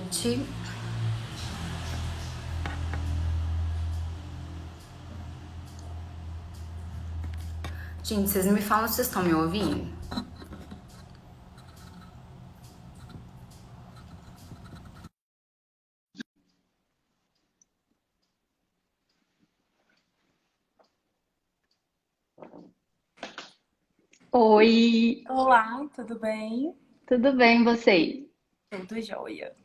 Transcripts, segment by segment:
noite. Gente, vocês me falam se vocês estão me ouvindo? Oi, Olá, tudo bem? tudo bem você? Tudo jóia.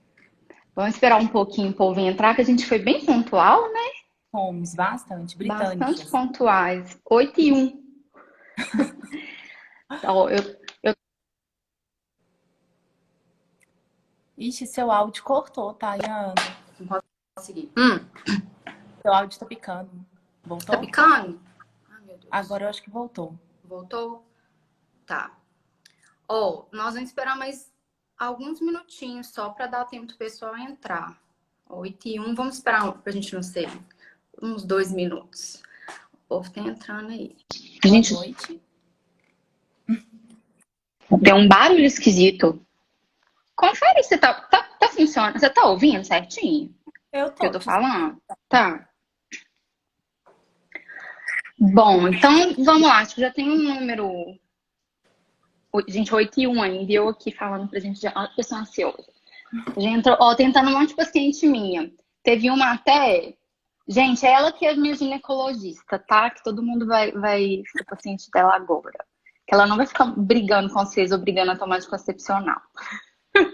Vamos esperar um pouquinho o povo entrar, que a gente foi bem pontual, né? Fomos bastante Bastante britânicas. pontuais. 8:01. Ó, eu Ixi, seu áudio cortou, Tayana. não posso conseguir. Seu áudio tá picando. Tá Voltou? picando? Ai, meu Deus. Agora eu acho que voltou. Voltou? Tá. Ó, nós vamos esperar mais alguns minutinhos só para dar tempo do pessoal entrar. 8:01, vamos esperar pra gente não ser uns 2 minutos. O povo tá entrando aí. Boa noite. Deu um barulho esquisito. Confere se tá funcionando. Você tá ouvindo certinho Eu o que eu tô tô te falando? Tá. Bom, então vamos lá. Acho que já tem um número. Gente, 8:01 ainda. E eu aqui falando pra gente. Olha que pessoa ansiosa. Já entrou, ó, tentando um monte de paciente minha. Teve uma até. Gente, é ela que é minha ginecologista, tá? Que todo mundo vai ser paciente dela agora. Que ela não vai ficar brigando com vocês, obrigando a tomar anticoncepcional. por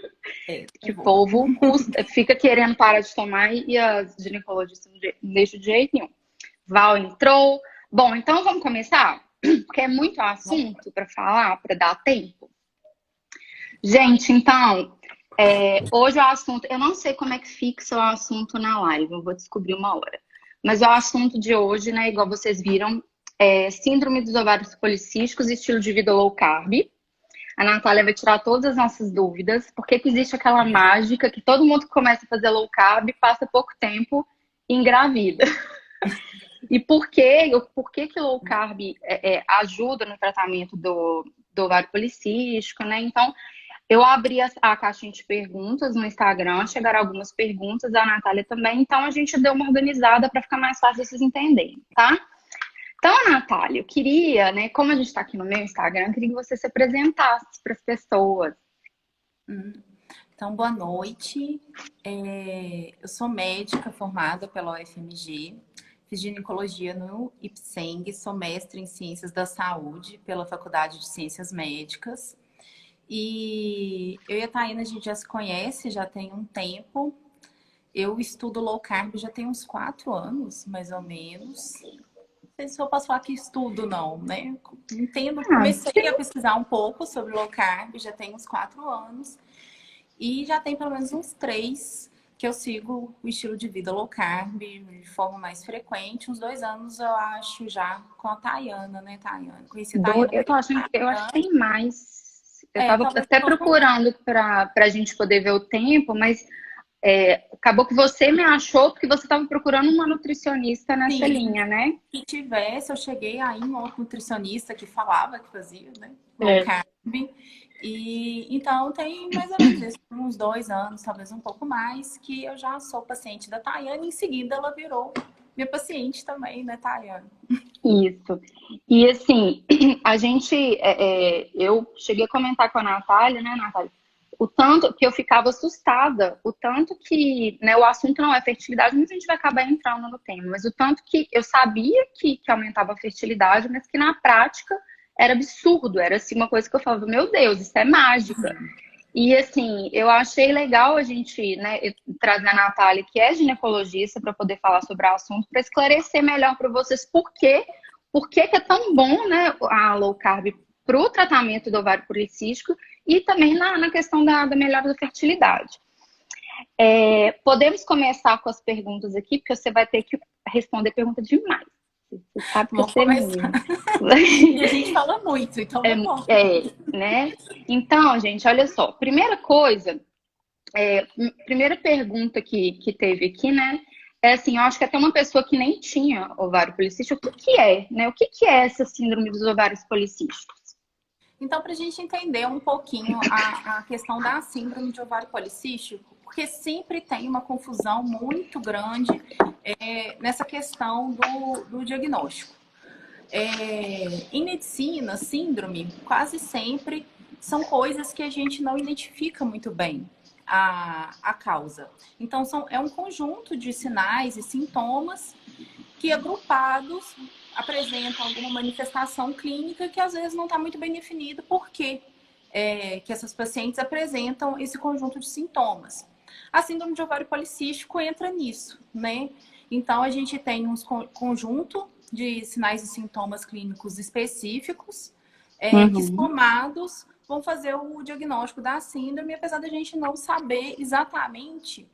Que o favor. povo fica querendo parar de tomar e as ginecologistas não deixam de jeito nenhum. Val entrou. Bom, então vamos começar? Porque é muito assunto para falar, para dar tempo. Gente, então, hoje o assunto, eu não sei como é que fixa o assunto na live, eu vou descobrir uma hora. Mas o assunto de hoje, né, igual vocês viram, é síndrome dos ovários policísticos e estilo de vida low carb. A Natália vai tirar todas as nossas dúvidas. Por que que existe aquela mágica que todo mundo que começa a fazer low carb passa pouco tempo e engravida? E por que low carb ajuda no tratamento do ovário policístico, né? Então, eu abri a caixinha de perguntas no Instagram, chegaram algumas perguntas, a Natália também, então a gente deu uma organizada para ficar mais fácil vocês entenderem, tá? Então, Natália, eu queria, né, como a gente está aqui no meu Instagram, eu queria que você se apresentasse para as pessoas. Então, boa noite. Eu sou médica formada pela UFMG. Fiz ginecologia no IPSENG, sou mestre em Ciências da Saúde pela Faculdade de Ciências Médicas. E eu e a Taina, a gente já se conhece, já tem um tempo. Eu estudo low carb já tem uns 4 anos, mais ou menos. Não sei se eu posso falar que estudo, não, né? Entendo, Ah, comecei a pesquisar um pouco sobre low carb, já tem uns 4 anos. E já tem pelo menos uns 3 que eu sigo o estilo de vida low carb de forma mais frequente. Uns 2 anos eu acho já com a Tayana, né, Tayana? Conheci a Tayana eu tô pelo achando, eu acho que Instagram. tem mais. Eu tava Talvez um até pouco mais. procurando para a gente poder ver o tempo, mas acabou que você me achou porque você estava procurando uma nutricionista nessa Sim, linha, né? se tivesse, eu cheguei aí em um outro nutricionista que falava que fazia, né? Low É. carb. E então tem mais ou menos isso, uns 2 anos, talvez um pouco mais, que eu já sou paciente da Tayane. Em seguida, ela virou minha paciente também, né, Tayane? Isso. E assim, eu cheguei a comentar com a Natália, né, Natália? O tanto que eu ficava assustada, o tanto que, né, o assunto não é fertilidade, muita gente vai acabar entrando no tema, mas o tanto que eu sabia que aumentava a fertilidade, mas que na prática era absurdo, era assim uma coisa que eu falava, meu Deus, isso é mágica. E assim, eu achei legal a gente, né, trazer a Natália, que é ginecologista, para poder falar sobre o assunto, para esclarecer melhor para vocês por que que é tão bom, né, a low carb para o tratamento do ovário policístico e também na questão da melhora da fertilidade. Podemos começar com as perguntas aqui, porque você vai ter que responder pergunta demais. Você sabe que Vamos você é começar. minha. E a gente fala muito, então É, vamos. né? Então, gente, olha só. Primeira coisa, primeira pergunta que teve aqui, né? É assim, eu acho que até uma pessoa que nem tinha ovário policístico, o que que é, né? O que que é essa síndrome dos ovários policísticos? Então, para a gente entender um pouquinho a questão da síndrome de ovário policístico, porque sempre tem uma confusão muito grande nessa questão do diagnóstico. Em medicina, síndrome, quase sempre são coisas que a gente não identifica muito bem a causa. Então, é um conjunto de sinais e sintomas que, agrupados, apresentam alguma manifestação clínica que às vezes não está muito bem definido por quê que essas pacientes apresentam esse conjunto de sintomas. A síndrome de ovário policístico entra nisso, né? Então, a gente tem um conjunto de sinais e sintomas clínicos específicos que, somados, vão fazer o diagnóstico da síndrome, apesar da gente não saber exatamente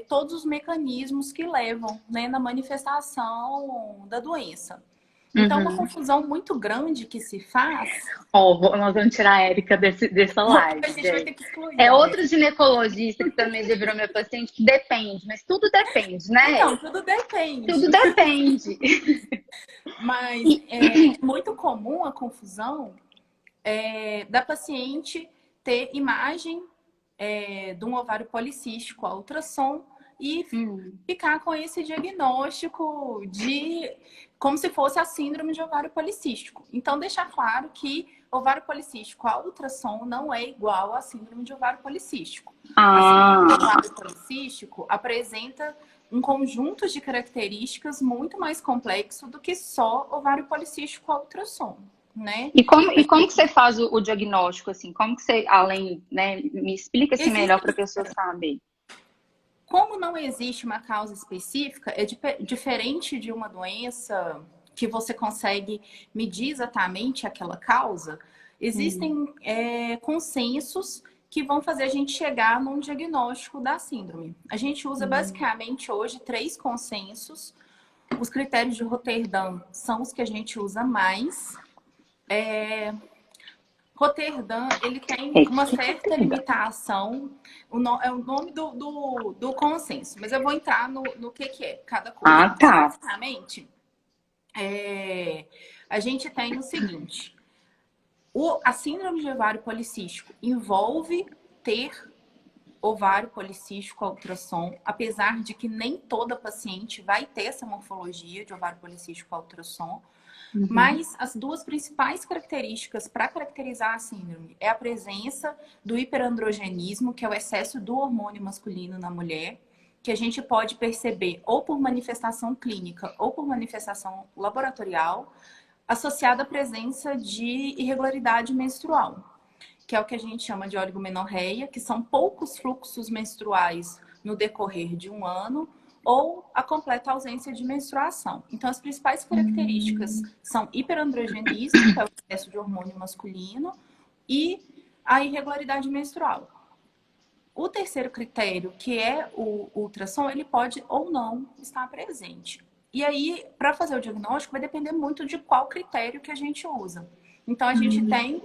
todos os mecanismos que levam, né, na manifestação da doença. Então, uma confusão muito grande que se faz... Nós vamos tirar a Érica dessa live. A gente vai ter que excluir. Outro ginecologista que também já virou meu paciente, que depende, mas tudo depende, né? Então, tudo depende. Tudo depende. Mas é muito comum a confusão da paciente ter imagem de um ovário policístico a ultrassom e ficar com esse diagnóstico como se fosse a síndrome de ovário policístico. Então, deixar claro que ovário policístico a ultrassom não é igual à síndrome de ovário policístico. A síndrome de ovário policístico apresenta um conjunto de características muito mais complexo do que só ovário policístico a ultrassom. Né? E como que você faz o diagnóstico, assim? Como que você, além, né? Me explica assim melhor para a pessoa saber. Como não existe uma causa específica, é diferente de uma doença que você consegue medir exatamente aquela causa, existem consensos que vão fazer a gente chegar num diagnóstico da síndrome. A gente usa basicamente hoje 3 consensos. Os critérios de Roterdã são os que a gente usa mais. Roterdã, ele tem uma certa limitação, é o nome do consenso, mas eu vou entrar no que é cada coisa. Tá. Basicamente, a gente tem o seguinte, a síndrome de ovário policístico envolve ter ovário policístico a ultrassom, apesar de que nem toda paciente vai ter essa morfologia de ovário policístico a ultrassom. Mas as 2 principais características para caracterizar a síndrome é a presença do hiperandrogenismo, que é o excesso do hormônio masculino na mulher, que a gente pode perceber ou por manifestação clínica ou por manifestação laboratorial, associada à presença de irregularidade menstrual, que é o que a gente chama de oligomenorreia, que são poucos fluxos menstruais no decorrer de um ano, ou a completa ausência de menstruação. Então, as principais características são hiperandrogenismo, que é o excesso de hormônio masculino, e a irregularidade menstrual. O terceiro critério, que é o ultrassom, ele pode ou não estar presente. E aí, para fazer o diagnóstico, vai depender muito de qual critério que a gente usa. Então, a gente tem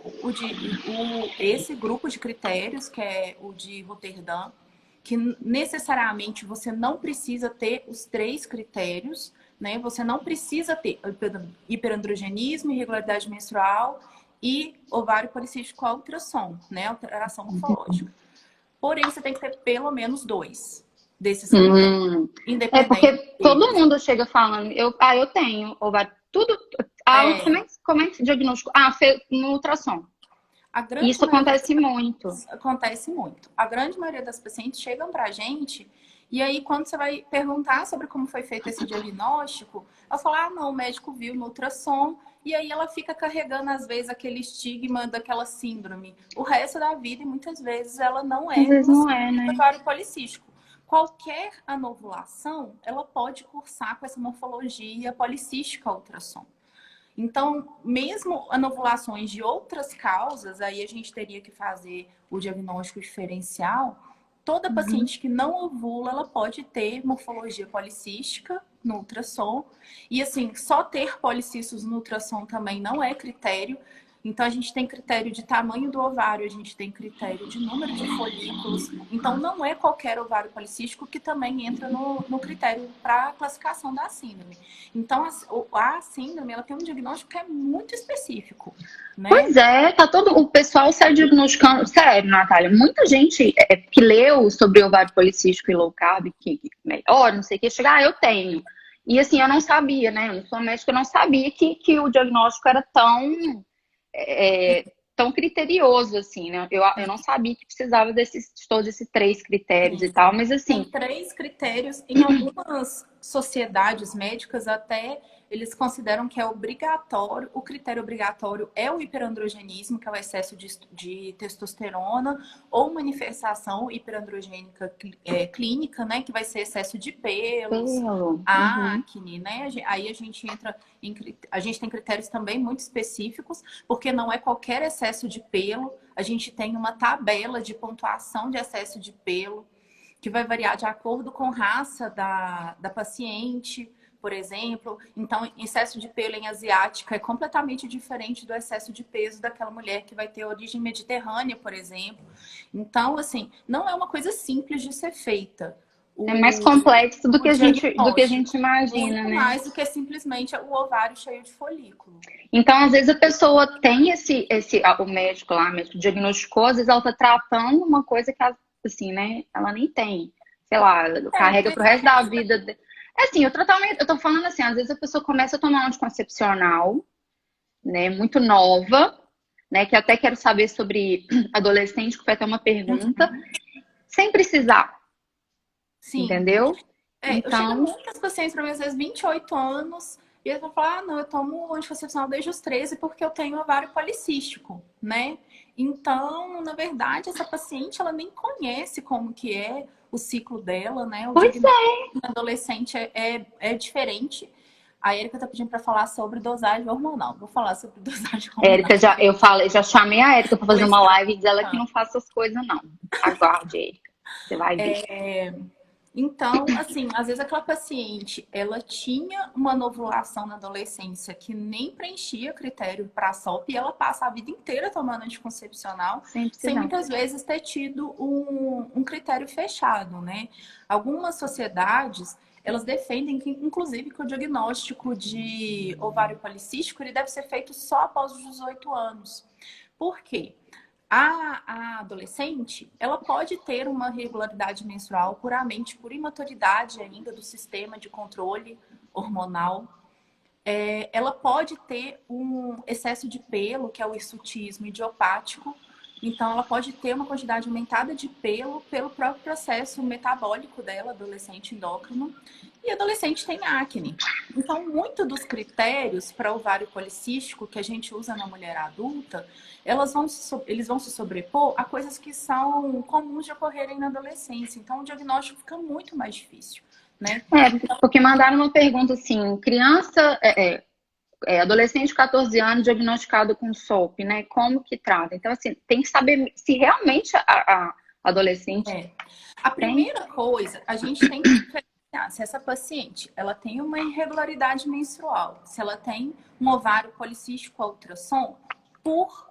esse grupo de critérios, que é o de Roterdã, que necessariamente você não precisa ter os 3 critérios, né? Você não precisa ter hiperandrogenismo, irregularidade menstrual e ovário policístico a ultrassom, né? Alteração morfológica. Porém, você tem que ter pelo menos 2 desses critérios. É porque todo mundo chega falando, eu tenho ovário, tudo. Como é que se diagnóstico? No ultrassom. Isso acontece muito. Acontece muito. A grande maioria das pacientes chegam pra gente e aí quando você vai perguntar sobre como foi feito esse diagnóstico, ela fala, não, o médico viu no ultrassom e aí ela fica carregando às vezes aquele estigma daquela síndrome o resto da vida e muitas vezes ela não é. Às vezes não é, né? Ovário policístico. Qualquer anovulação, ela pode cursar com essa morfologia policística ultrassom. Então, mesmo anovulações de outras causas, aí a gente teria que fazer o diagnóstico diferencial. Toda paciente que não ovula, ela pode ter morfologia policística no ultrassom. E assim, só ter policistos no ultrassom também não é critério. Então, a gente tem critério de tamanho do ovário, a gente tem critério de número de folículos. Então, não é qualquer ovário policístico que também entra no critério para a classificação da síndrome. Então, a síndrome, ela tem um diagnóstico que é muito específico, né? Pois é, tá todo o pessoal sai diagnosticando. Sério, Natália, muita gente que leu sobre ovário policístico e low carb, que melhor, não sei o que, chega, eu tenho. E assim, eu não sabia, né? Eu não sou médica, eu não sabia que o diagnóstico era tão criterioso, assim, né? Eu não sabia que precisava de todos esses 3 critérios e tal, mas assim. Tem 3 critérios. Em algumas sociedades médicas, até eles consideram que é obrigatório, o critério obrigatório é o hiperandrogenismo, que é o excesso de testosterona, ou manifestação hiperandrogênica clínica, né? Que vai ser excesso de pelos, acne, né? Aí a gente entra a gente tem critérios também muito específicos, porque não é qualquer excesso de pelo. A gente tem uma tabela de pontuação de excesso de pelo, que vai variar de acordo com raça da paciente, por exemplo. Então, excesso de pelo em asiática é completamente diferente do excesso de peso daquela mulher que vai ter origem mediterrânea, por exemplo. Então, assim, não é uma coisa simples de ser feita. É mais complexo do que a gente imagina, muito né? Mais do que simplesmente o ovário cheio de folículo. Então, às vezes a pessoa tem o médico lá, o médico diagnosticou, às vezes ela tá tratando uma coisa que, assim, né, ela nem tem. Sei lá, carrega pro resto da vida. É assim, o tratamento, eu tô falando assim, às vezes a pessoa começa a tomar um anticoncepcional, né, muito nova, né, que até quero saber sobre adolescente, que foi até uma pergunta, sem precisar. Sim. Entendeu? Eu chego muitas pacientes para mim, às vezes 28 anos, e eles vão falar, não, eu tomo anticoncepcional desde os 13 porque eu tenho ovário policístico, né? Então, na verdade, essa paciente, ela nem conhece como que é o ciclo dela, né? O diagnóstico do adolescente é diferente. A Érica tá pedindo para falar sobre dosagem hormonal. Vou falar sobre dosagem hormonal. Érica, já chamei a Érica para fazer uma live e diz ela que não faça essas coisas, não. Aguarde, Érica. Você vai ver. Então, assim, às vezes aquela paciente, ela tinha uma novulação na adolescência que nem preenchia critério para SOP e ela passa a vida inteira tomando anticoncepcional sem muitas vezes ter tido um critério fechado, né? Algumas sociedades, elas defendem que, inclusive, que o diagnóstico de ovário policístico ele deve ser feito só após os 18 anos. Por quê? A adolescente, ela pode ter uma irregularidade menstrual puramente por imaturidade ainda do sistema de controle hormonal. Ela pode ter um excesso de pelo, que é o hirsutismo idiopático. Então, ela pode ter uma quantidade aumentada de pelo pelo próprio processo metabólico dela, adolescente endócrino. E adolescente tem acne. Então, muito dos critérios para ovário policístico que a gente usa na mulher adulta, eles vão se sobrepor a coisas que são comuns de ocorrerem na adolescência. Então, o diagnóstico fica muito mais difícil, né? Porque mandaram uma pergunta assim, criança, adolescente de 14 anos diagnosticado com SOP, né? Como que trata? Então, assim, tem que saber se realmente a adolescente... A primeira coisa, a gente tem que se essa paciente ela tem uma irregularidade menstrual, se ela tem um ovário policístico a ultrassom por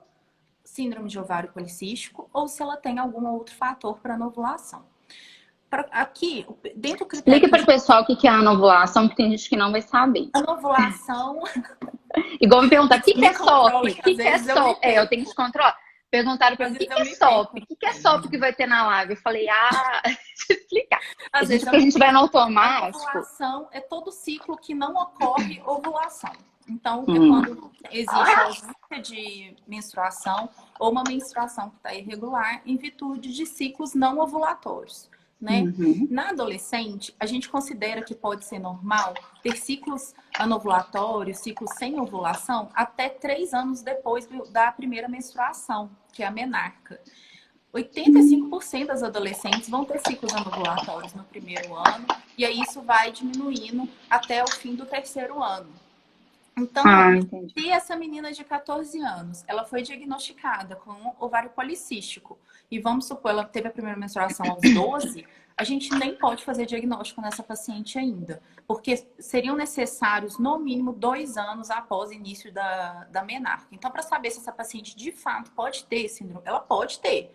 síndrome de ovário policístico ou se ela tem algum outro fator para anovulação. Aqui, dentro do critério... Explica para o pessoal o que é a anovulação, porque tem gente que não vai saber. Anovulação... Igual me perguntar, o que é SOP? O que é SOP? Eu tenho que descontrolar. Perguntaram para mim, o que é SOP? O que é SOP que vai ter na live? Eu falei, deixa eu explicar. Às vezes que a gente vai no automático. A ovulação é todo ciclo que não ocorre ovulação. Então, é quando existe ausência de menstruação ou uma menstruação que está irregular em virtude de ciclos não ovulatórios. Né? Na adolescente, a gente considera que pode ser normal ter ciclos anovulatórios, ciclos sem ovulação, até 3 anos depois da primeira menstruação, que é a menarca. 85% das adolescentes vão ter ciclos anovulatórios no primeiro ano, e aí isso vai diminuindo até o fim do 3º ano. Então, Entendi. se essa menina de 14 anos, ela foi diagnosticada com ovário policístico, e vamos supor, ela teve a primeira menstruação aos 12, a gente nem pode fazer diagnóstico nessa paciente ainda, porque seriam necessários, no mínimo, 2 anos após o início da menarca. Então, para saber se essa paciente de fato pode ter síndrome, ela pode ter.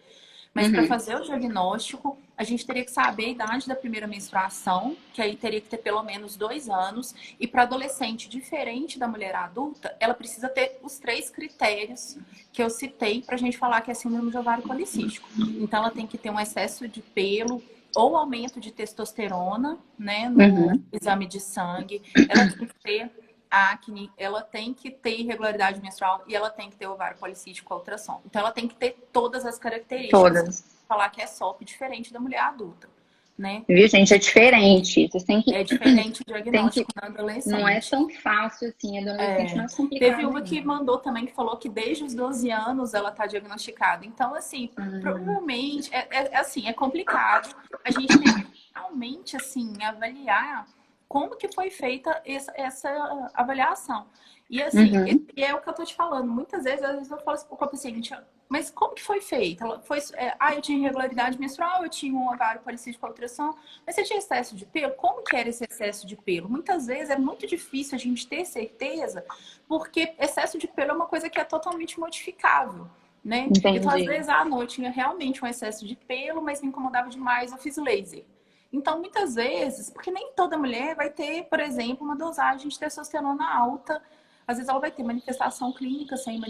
Mas para fazer o diagnóstico, a gente teria que saber a idade da primeira menstruação, que aí teria que ter pelo menos 2 anos. E para adolescente, diferente da mulher adulta, ela precisa ter os 3 critérios que eu citei para a gente falar que é síndrome de ovário policístico. Então, ela tem que ter um excesso de pelo ou aumento de testosterona, né, no exame de sangue. Ela tem que ter acne, ela tem que ter irregularidade menstrual e ela tem que ter ovário policístico com ultrassom. Então, ela tem que ter todas as características. Todas. Falar que é SOP diferente da mulher adulta, né? Viu, gente? É diferente. Vocês têm que... É diferente o Tem que... diagnóstico na adolescente. Não é tão fácil assim. Adolescente é mais complicado. Teve uma que mandou também, que falou que desde os 12 anos ela tá diagnosticada. Então, assim, provavelmente, assim, é complicado. A gente tem que realmente, assim, avaliar como que foi feita essa avaliação. E, assim, e é o que eu tô te falando. Muitas vezes, às vezes eu falo assim com a paciente, mas como que foi feita? Ela foi, eu tinha irregularidade menstrual, eu tinha um ovário policístico com ultrassom, mas você tinha excesso de pelo? Como que era esse excesso de pelo? Muitas vezes é muito difícil a gente ter certeza, porque excesso de pelo é uma coisa que é totalmente modificável, né? Entendi. Então, às vezes, eu tinha realmente um excesso de pelo, mas me incomodava demais, eu fiz laser. Então, muitas vezes, porque nem toda mulher vai ter, por exemplo, uma dosagem de testosterona alta. Às vezes ela vai ter manifestação clínica sem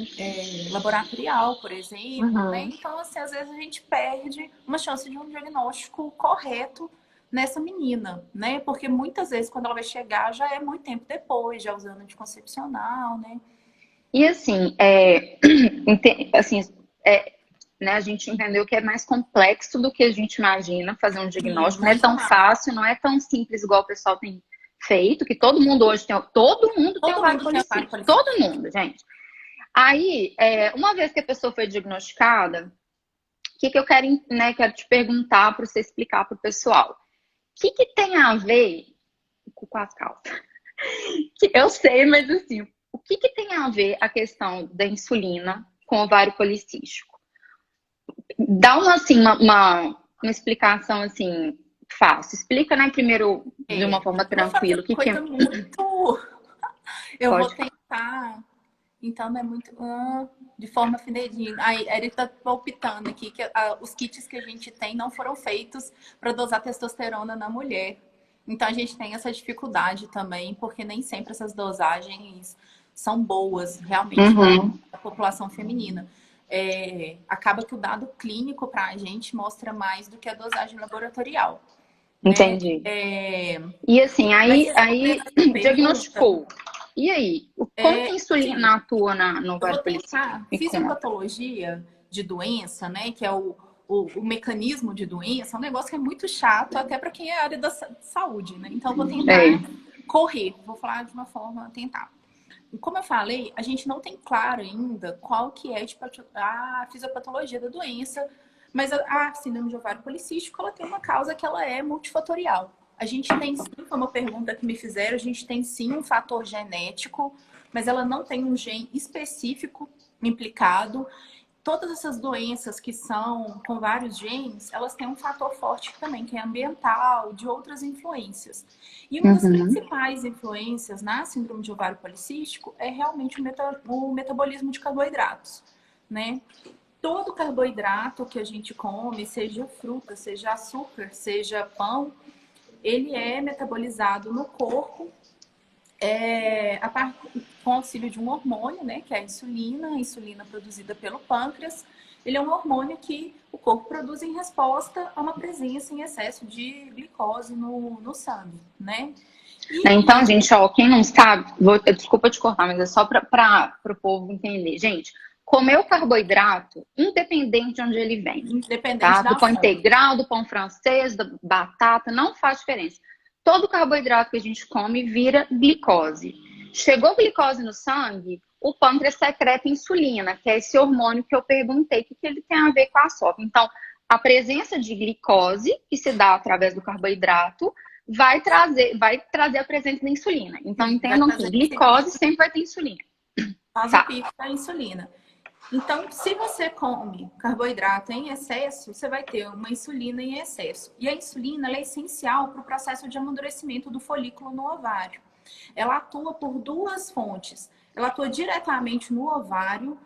laboratorial, por exemplo, né? Então, assim, às vezes a gente perde uma chance de um diagnóstico correto nessa menina, né? Porque muitas vezes, quando ela vai chegar, já é muito tempo depois, já usando anticoncepcional, né? E assim, né, a gente entendeu que é mais complexo do que a gente imagina fazer um diagnóstico. Não é tão fácil, não é tão simples igual o pessoal tem feito, que todo mundo hoje tem. Todo mundo tem ovário policístico. Todo mundo, gente. Aí, uma vez que a pessoa foi diagnosticada, o que eu quero, né, quero te perguntar para você explicar para o pessoal. O que tem a ver com as calças? Eu sei, mas assim, o que tem a ver a questão da insulina com o ovário policístico? Dá uma explicação assim fácil. Explica, né, primeiro de uma forma tranquila. Vou fazer muito... Eu vou tentar... Então, não é muito... de forma fidedigna. A Erika tá palpitando aqui que os kits que a gente tem não foram feitos para dosar testosterona na mulher. Então, a gente tem essa dificuldade também, porque nem sempre essas dosagens são boas, realmente, para a população feminina. Acaba que o dado clínico para a gente mostra mais do que a dosagem laboratorial. Entendi. Né? E assim, aí diagnosticou. E aí, como que a insulina atua no ovário policístico? Fisiopatologia de doença, né? Que é o mecanismo de doença, é um negócio que é muito chato, até para quem é área da saúde, né? Então, eu vou tentar correr. Vou falar de uma forma, tentar. Como eu falei, a gente não tem claro ainda qual que é a fisiopatologia da doença, mas a síndrome de ovário policístico, ela tem uma causa que ela é multifatorial. A gente tem sim, foi uma pergunta que me fizeram, a gente tem sim um fator genético, mas ela não tem um gene específico implicado. Todas essas doenças que são com vários genes, elas têm um fator forte também, que é ambiental, de outras influências. E uma das principais influências na síndrome de ovário policístico é realmente o metabolismo de carboidratos, né? Todo carboidrato que a gente come, seja fruta, seja açúcar, seja pão, ele é metabolizado no corpo com auxílio de um hormônio, né, que é a insulina produzida pelo pâncreas. Ele é um hormônio que o corpo produz em resposta a uma presença em excesso de glicose no sangue, né? Então, gente, quem não sabe, desculpa te cortar, mas é só para o povo entender. Gente, comer o carboidrato, independente de onde ele vem. Independente do pão integral, do pão francês, da batata, não faz diferença. Todo carboidrato que a gente come vira glicose. Chegou glicose no sangue, o pâncreas secreta insulina, que é esse hormônio que eu perguntei, o que ele tem a ver com a SOP. Então, a presença de glicose, que se dá através do carboidrato, vai trazer a presença da insulina. Então, entendam que glicose sempre vai ter insulina. Faz o pico da insulina. Então, se você come carboidrato em excesso, você vai ter uma insulina em excesso. E a insulina ela é essencial para o processo de amadurecimento do folículo no ovário. Ela atua por duas fontes. Ela atua diretamente no ovário.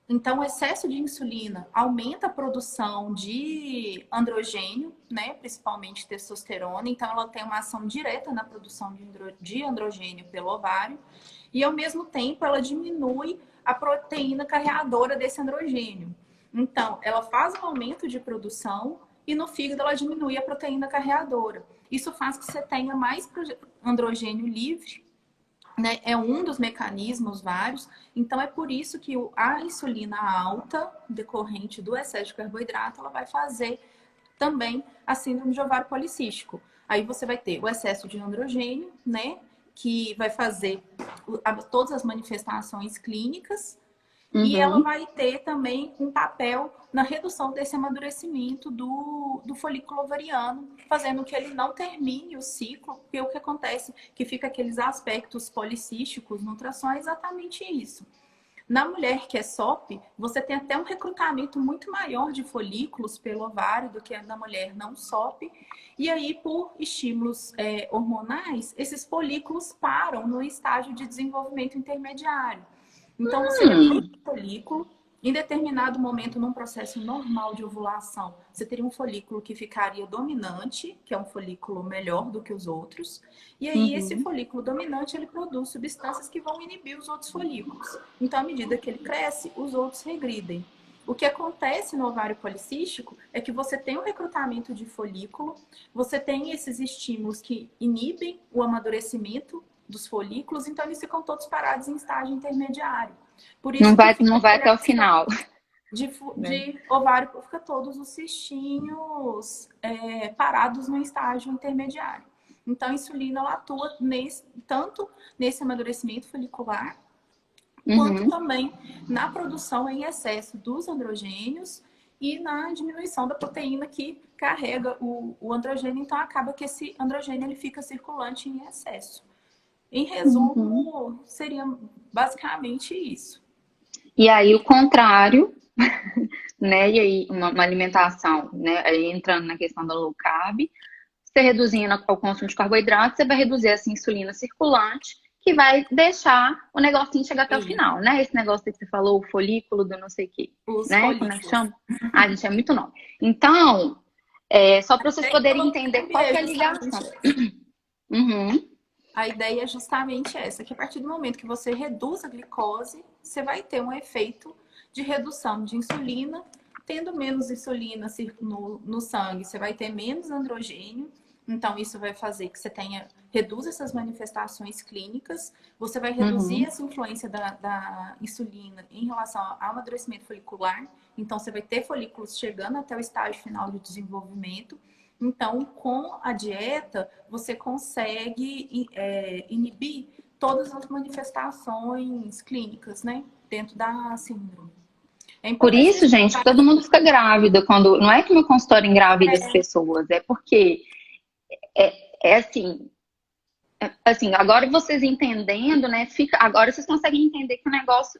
Então, o excesso de insulina aumenta a produção de androgênio, né? Principalmente testosterona. Então, ela tem uma ação direta na produção de androgênio pelo ovário. E, ao mesmo tempo, ela diminui a proteína carreadora desse androgênio. Então, ela faz um aumento de produção e no fígado ela diminui a proteína carreadora. Isso faz que você tenha mais androgênio livre, né? É um dos mecanismos vários. Então, é por isso que a insulina alta, decorrente do excesso de carboidrato, ela vai fazer também a síndrome de ovário policístico. Aí você vai ter o excesso de androgênio, né? Que vai fazer todas as manifestações clínicas. E ela vai ter também um papel na redução desse amadurecimento do folículo ovariano, fazendo que ele não termine o ciclo, porque o que acontece que fica aqueles aspectos policísticos no ultrassom é exatamente isso. Na mulher que é SOP, você tem até um recrutamento muito maior de folículos pelo ovário do que na mulher não SOP. E aí, por estímulos hormonais, esses folículos param no estágio de desenvolvimento intermediário. Então, você tem um folículo, em determinado momento, num processo normal de ovulação, você teria um folículo que ficaria dominante, que é um folículo melhor do que os outros. E aí, esse folículo dominante, ele produz substâncias que vão inibir os outros folículos. Então, à medida que ele cresce, os outros regridem. O que acontece no ovário policístico é que você tem um recrutamento de folículo, você tem esses estímulos que inibem o amadurecimento dos folículos, então eles ficam todos parados em estágio intermediário. Por isso não vai até o final. De ovário, fica todos os cistinhos parados no estágio intermediário. Então, a insulina ela atua tanto nesse amadurecimento folicular, quanto também na produção em excesso dos androgênios e na diminuição da proteína que carrega o androgênio. Então, acaba que esse androgênio ele fica circulante em excesso. Em resumo, seria basicamente isso. E aí, o contrário, né? E aí, uma alimentação, né? Aí, entrando na questão da low carb, você reduzindo o consumo de carboidrato, você vai reduzir essa insulina circulante, que vai deixar o negocinho chegar até o final, né? Esse negócio que você falou, o folículo do não sei o quê. Os né? folículos. Como é que chama? Ah, gente, é muito nome. Então, só para vocês poderem entender qual que é a ligação. A ideia é justamente essa, que a partir do momento que você reduz a glicose, você vai ter um efeito de redução de insulina. Tendo menos insulina no sangue, você vai ter menos androgênio. Então, isso vai fazer que você reduza essas manifestações clínicas. Você vai reduzir essa influência da insulina em relação ao amadurecimento folicular. Então, você vai ter folículos chegando até o estágio final de desenvolvimento. Então, com a dieta, você consegue inibir todas as manifestações clínicas, né? Dentro da síndrome. Por isso, gente, todo mundo fica grávida quando... Não é que meu consultório engravida as pessoas, é porque assim, agora vocês entendendo, né? Agora vocês conseguem entender que o negócio,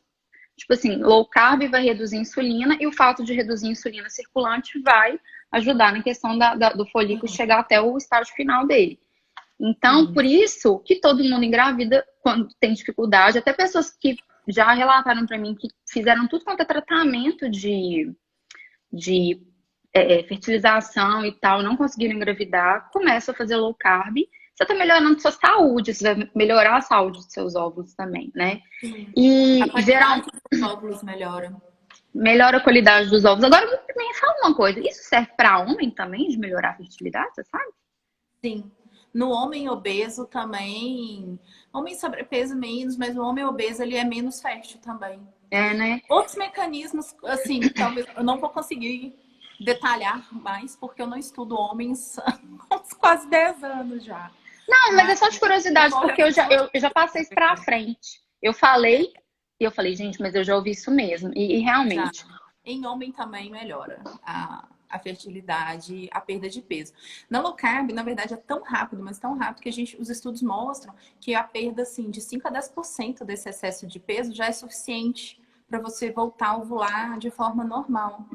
tipo assim, low carb vai reduzir a insulina e o fato de reduzir a insulina circulante vai ajudar na questão do folículo chegar até o estágio final dele. Então, por isso que todo mundo engravida quando tem dificuldade, até pessoas que já relataram para mim que fizeram tudo quanto é tratamento de fertilização e tal, não conseguiram engravidar, começam a fazer low carb. Você está melhorando a sua saúde, você vai melhorar a saúde dos seus óvulos também, né? Sim. E a qualidade dos óvulos melhora. Melhora a qualidade dos óvulos. Agora, me fala uma coisa, isso serve para homem também, de melhorar a fertilidade, você sabe? Sim. No homem obeso também, homem sobrepeso menos, mas o homem obeso ele é menos fértil também. Né? Outros mecanismos, assim, talvez eu não vou conseguir detalhar mais, porque eu não estudo homens há uns quase 10 anos já. Não, mas é só de curiosidade, porque eu já passei isso pra frente. Eu falei, gente, mas eu já ouvi isso mesmo. E realmente. Em homem também melhora a fertilidade, a perda de peso. Na low carb, na verdade, é tão rápido, mas tão rápido que os estudos mostram que a perda assim, de 5 a 10% desse excesso de peso já é suficiente para você voltar a ovular de forma normal.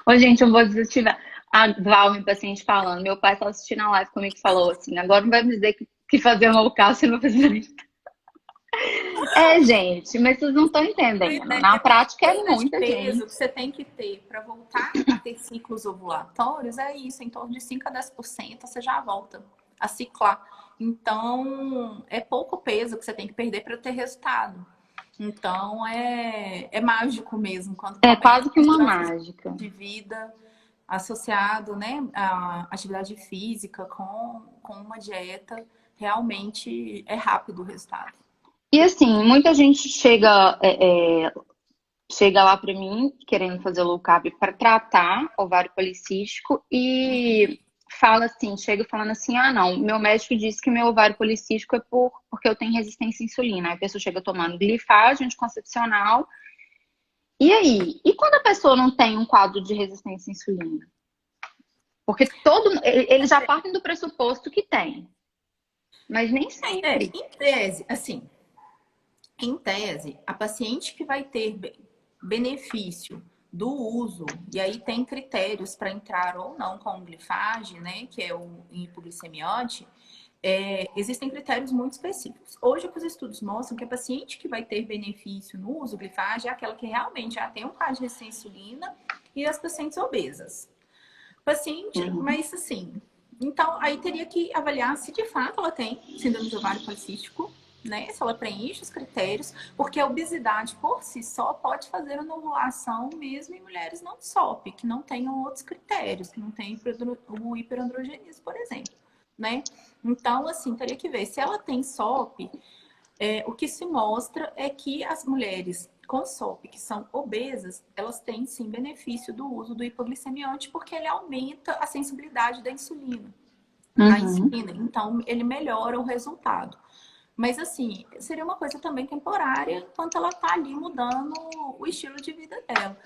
Ô, gente, eu vou desativar. A Val, minha paciente, falando. Meu pai estava assistindo a live comigo e falou assim: agora não vai me dizer que fazer low carb você não vai fazer isso. É, gente, mas vocês não estão entendendo. Na prática é muita gente. O que você tem que ter para voltar a ter ciclos ovulatórios é isso, em torno de 5 a 10% você já volta a ciclar. Então, é pouco peso que você tem que perder para ter resultado. Então, é mágico mesmo. Quando é quase que uma mágica. De vida associado, né, a atividade física com uma dieta, realmente é rápido o resultado. E assim, muita gente chega lá para mim querendo fazer low carb para tratar ovário policístico e fala assim, chega falando assim: ah, não, meu médico disse que meu ovário policístico é porque eu tenho resistência à insulina. Aí a pessoa chega tomando glifage, anticoncepcional. E aí? E quando a pessoa não tem um quadro de resistência à insulina? Porque eles já partem do pressuposto que tem. Mas nem sempre. Em tese, assim, em tese, a paciente que vai ter benefício do uso, e aí tem critérios para entrar ou não com glifage, né, que é o hipoglicemiante, existem critérios muito específicos. Hoje, os estudos mostram que a paciente que vai ter benefício no uso do glifage é aquela que realmente já tem um quadro de resistência à insulina e as pacientes obesas. Paciente, mas assim, então aí teria que avaliar se de fato ela tem síndrome de ovário policístico, né? Se ela preenche os critérios, porque a obesidade por si só pode fazer a ovulação mesmo em mulheres não SOP, que não tenham outros critérios, que não tem o hiperandrogenismo, por exemplo, né? Então, assim, teria que ver. Se ela tem SOP, o que se mostra é que as mulheres com SOP, que são obesas, elas têm sim benefício do uso do hipoglicemiante, porque ele aumenta a sensibilidade da insulina. A insulina. Então, ele melhora o resultado. Mas, assim, seria uma coisa também temporária, enquanto ela tá ali mudando o estilo de vida dela.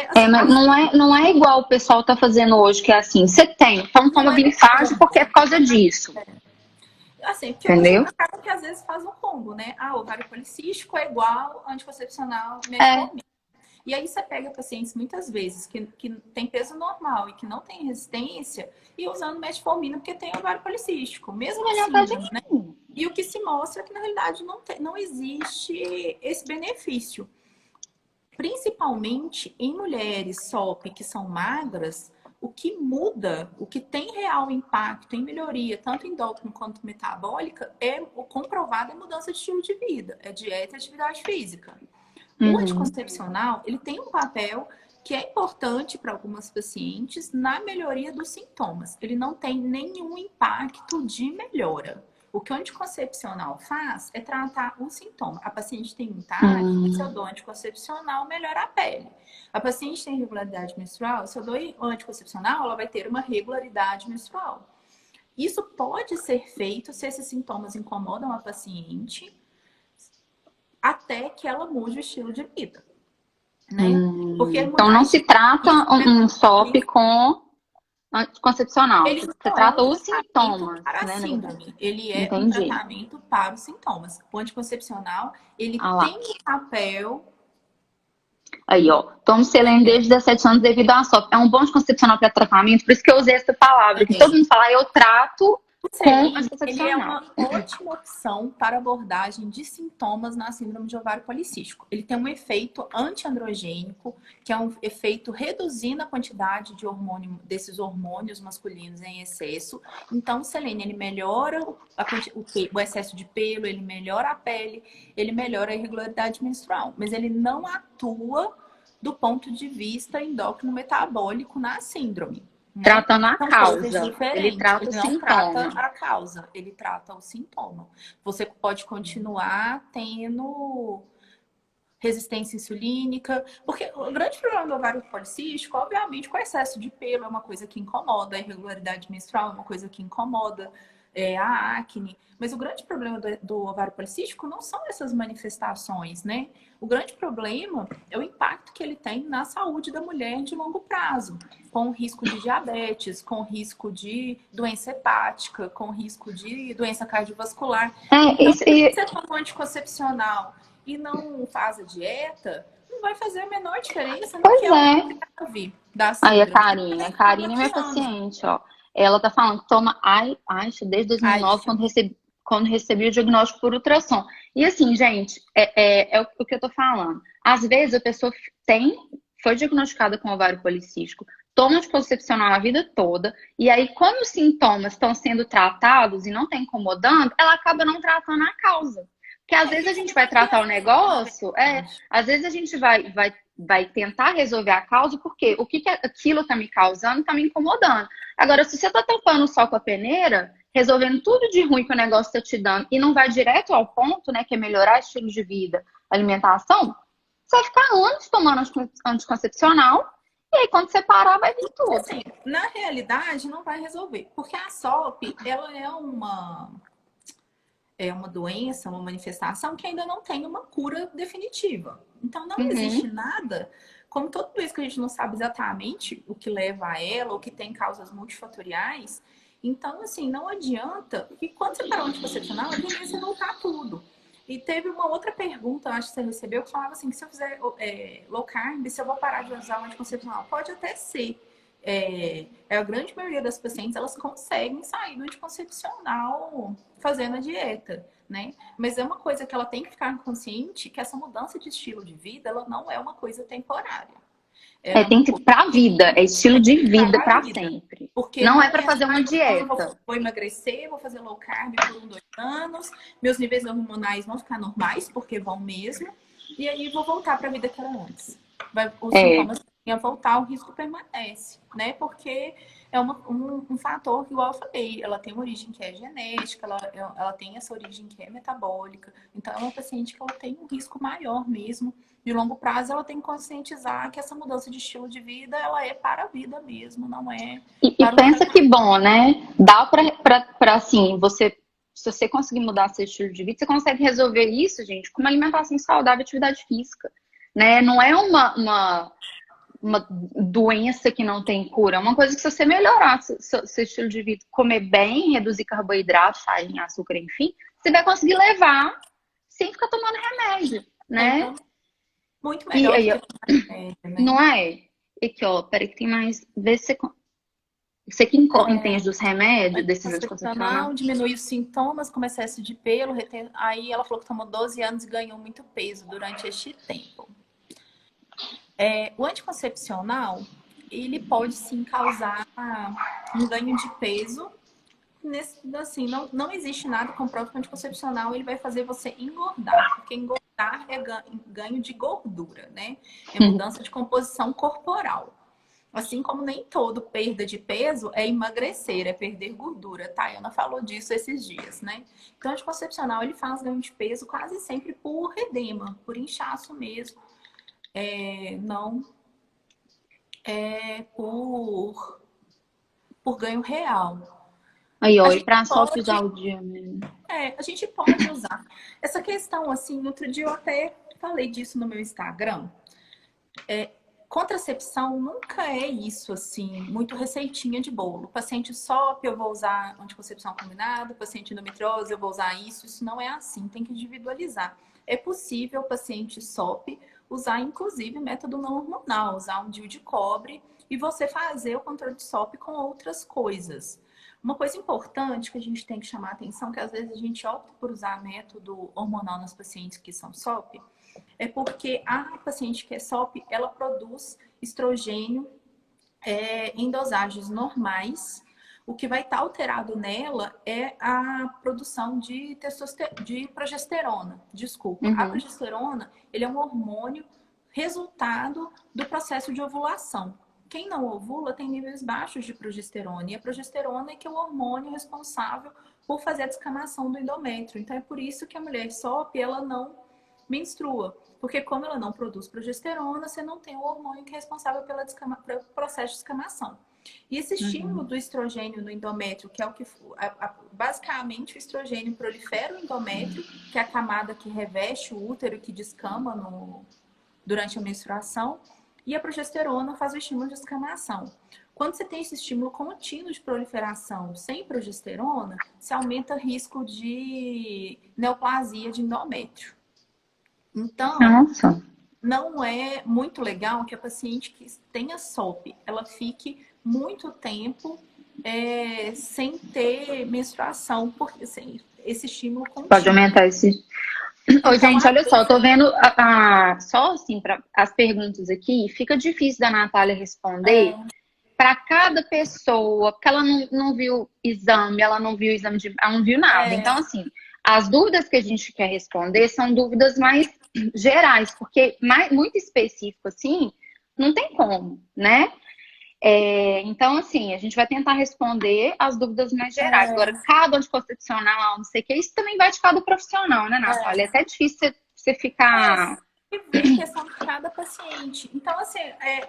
Assim, mas não é igual o pessoal tá fazendo hoje, que é assim, você tem, então toma glifage porque é por causa disso. Assim, porque entendeu? Acaba que às vezes faz um combo, né? Ah, ovário policístico é igual anticoncepcional metformina. E aí você pega pacientes muitas vezes que tem peso normal e que não tem resistência e usando metformina porque tem ovário policístico, mesmo assim, né? E o que se mostra é que na realidade não existe esse benefício. Principalmente em mulheres SOP que são magras, o que muda, o que tem real impacto em melhoria, tanto endócrina quanto metabólica, o comprovado é mudança de estilo de vida, é dieta e atividade física. O anticoncepcional, ele tem um papel que é importante para algumas pacientes na melhoria dos sintomas. Ele não tem nenhum impacto de melhora. O que o anticoncepcional faz é tratar o sintoma. A paciente tem muita acne, se eu dou anticoncepcional, melhora a pele. A paciente tem irregularidade menstrual, se eu dou anticoncepcional, ela vai ter uma regularidade menstrual. Isso pode ser feito se esses sintomas incomodam a paciente até que ela mude o estilo de vida. Né? Porque então não se trata um SOP com anticoncepcional. Você trata os sintomas, para né? A síndrome. Ele é um tratamento para os sintomas. O anticoncepcional, ele tem um papel... Aí, ó. Tomo Selene desde 17 anos devido a uma SOP. É um bom anticoncepcional para tratamento, por isso que eu usei essa palavra. Que todo mundo fala, eu trato com anticoncepcional. Ele é uma ótima opção para abordagem de sintomas na síndrome de ovário policístico. Ele tem um efeito antiandrogênico, que é um efeito reduzindo a quantidade de desses hormônios masculinos em excesso. Então, o Selene, ele melhora o excesso de pelo, ele melhora a pele, ele melhora a irregularidade menstrual. Mas ele não atua do ponto de vista endócrino-metabólico na síndrome. Tratando a causa. Ele trata o sintoma. Trata a causa, ele trata o sintoma. Você pode continuar tendo resistência insulínica, porque o grande problema do ovário policístico, obviamente, com o excesso de pelo é uma coisa que incomoda, a irregularidade menstrual é uma coisa que incomoda, a acne. Mas o grande problema do ovário policístico não são essas manifestações, né? O grande problema é o impacto que ele tem na saúde da mulher de longo prazo, com risco de diabetes, com risco de doença hepática, com risco de doença cardiovascular. Então, se você toma um anticoncepcional e não faz a dieta, não vai fazer a menor diferença no que é o grave da síndrome. Aí a Karine é minha paciente, ó. Ela tá falando que toma Aisha desde 2009, quando recebi o diagnóstico por ultrassom. E assim, gente, é o que eu tô falando. Às vezes a pessoa foi diagnosticada com ovário policístico, toma anticoncepcional a vida toda, e aí quando os sintomas estão sendo tratados e não tá incomodando, ela acaba não tratando a causa. Porque às vezes a gente vai tratar o negócio, às vezes a gente vai tentar resolver a causa, porque o que aquilo tá me causando, tá me incomodando. Agora, se você tá tampando só com a peneira, resolvendo tudo de ruim que o negócio tá te dando, e não vai direto ao ponto, né, que é melhorar estilo de vida, alimentação, você vai ficar anos tomando anticoncepcional, e aí quando você parar, vai vir tudo. Assim, na realidade, não vai resolver, porque a SOP, ela é uma doença, uma manifestação que ainda não tem uma cura definitiva. Então, não existe nada, como tudo isso que a gente não sabe exatamente o que leva a ela, ou que tem causas multifatoriais. Então, assim, não adianta. E quando você parar o anticoncepcional, a tendência é voltar tudo. E teve uma outra pergunta, acho que você recebeu, que falava assim, que se eu fizer low carb, se eu vou parar de usar o anticoncepcional? Pode até ser. A grande maioria das pacientes, elas conseguem sair do anticoncepcional fazendo a dieta, né? Mas é uma coisa que ela tem que ficar consciente, que essa mudança de estilo de vida, ela não é uma coisa temporária. Tem que ir pra vida, é estilo de vida pra sempre. Porque não é pra fazer uma dieta. Vou emagrecer, vou fazer low carb por 2 anos, meus níveis hormonais vão ficar normais, porque vão mesmo, e aí vou voltar pra vida que era antes. Os sintomas vão voltar, o risco permanece, né? Porque é um fator que, igual eu falei, ela tem uma origem que é genética, ela tem essa origem que é metabólica, então é uma paciente que ela tem um risco maior mesmo. De longo prazo, ela tem que conscientizar que essa mudança de estilo de vida, ela é para a vida mesmo, não é... E pensa que bom, né? Dá pra assim, se você conseguir mudar seu estilo de vida, você consegue resolver isso, gente, com uma alimentação saudável e atividade física, né? Não é uma doença que não tem cura, é uma coisa que se você melhorar seu estilo de vida, comer bem, reduzir carboidrato, farinha, açúcar, enfim, você vai conseguir levar sem ficar tomando remédio, né? Então, muito melhor e aí, né? Não é? E aqui, ó, peraí que tem mais. Vê se você que entende dos remédios, desses anticoncepcionais. Diminui os sintomas, como excesso de pelo, aí ela falou que tomou 12 anos e ganhou muito peso durante este tempo. O anticoncepcional, ele pode sim causar um ganho de peso. Assim, não existe nada que comprove que o anticoncepcional ele vai fazer você engordar, porque engordar é ganho de gordura, né? É mudança de composição corporal. Assim como nem todo perda de peso é emagrecer, é perder gordura. Tayana falou disso esses dias, né? Então, o anticoncepcional ele faz ganho de peso quase sempre por edema, por inchaço mesmo. Não é por ganho real. Aí, ó, e pra só usar o dia mesmo. A gente pode usar. Essa questão, assim, outro dia eu até falei disso no meu Instagram. Contracepção nunca é isso, assim, muito receitinha de bolo. Paciente SOP, eu vou usar anticoncepção combinada. Paciente endometriose, eu vou usar isso. Isso não é assim, tem que individualizar. É possível o paciente SOP usar, inclusive, método não hormonal, usar um DIU de cobre e você fazer o controle de SOP com outras coisas. Uma coisa importante que a gente tem que chamar a atenção, que às vezes a gente opta por usar método hormonal nas pacientes que são SOP, é porque a paciente que é SOP, ela produz estrogênio em dosagens normais. O que vai estar alterado nela é a produção de progesterona. Desculpa. A progesterona, ele é um hormônio resultado do processo de ovulação. Quem não ovula tem níveis baixos de progesterona. E a progesterona é que é o hormônio responsável por fazer a descamação do endométrio. Então, é por isso que a mulher SOP, ela não menstrua. Porque como ela não produz progesterona, você não tem o hormônio que é responsável pelo processo de descamação. E esse estímulo do estrogênio no endométrio, que é o que basicamente o estrogênio prolifera o endométrio, que é a camada que reveste o útero e que descama durante a menstruação, e a progesterona faz o estímulo de descamação. Quando você tem esse estímulo contínuo de proliferação sem progesterona, você aumenta o risco de neoplasia de endométrio. Então, Nossa. não é muito legal que a paciente que tenha SOP, ela fique muito tempo sem ter menstruação, porque assim, esse estímulo Pode contínuo. aumentar esse. Ô, Então, gente, olha só, eu tô vendo só assim, as perguntas aqui, fica difícil da Natália responder para cada pessoa, porque ela não viu exame, ela não viu ela não viu nada. Então, assim, as dúvidas que a gente quer responder são dúvidas mais gerais, porque muito específico assim, não tem como, né? Então, assim, a gente vai tentar responder as dúvidas mais gerais. Agora, cada anticoncepcional, não sei o que, isso também vai de cada profissional, né, Natália? É até difícil você ficar. E ver questão de cada paciente. Então, assim,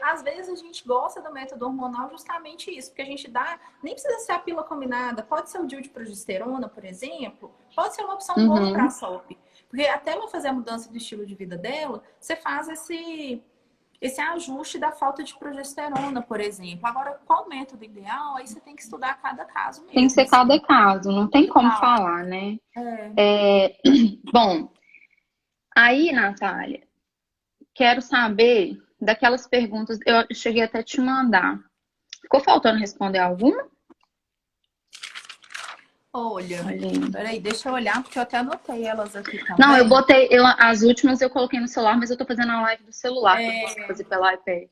às vezes a gente gosta do método hormonal justamente isso, porque a gente dá, nem precisa ser a pílula combinada, pode ser o DIU de progesterona, por exemplo, pode ser uma opção boa para a SOP. Porque até ela fazer a mudança do estilo de vida dela, você faz esse ajuste da falta de progesterona, por exemplo. Agora, qual o método ideal? Aí você tem que estudar cada caso mesmo. Tem que ser cada caso, não tem como falar, né? Bom, aí, Natália, quero saber daquelas perguntas, eu cheguei até a te mandar. Ficou faltando responder alguma? Olha, peraí, deixa eu olhar, porque eu até anotei elas aqui também. Não, eu botei, as últimas eu coloquei no celular, mas eu tô fazendo a live do celular, que eu não posso fazer pelo iPad.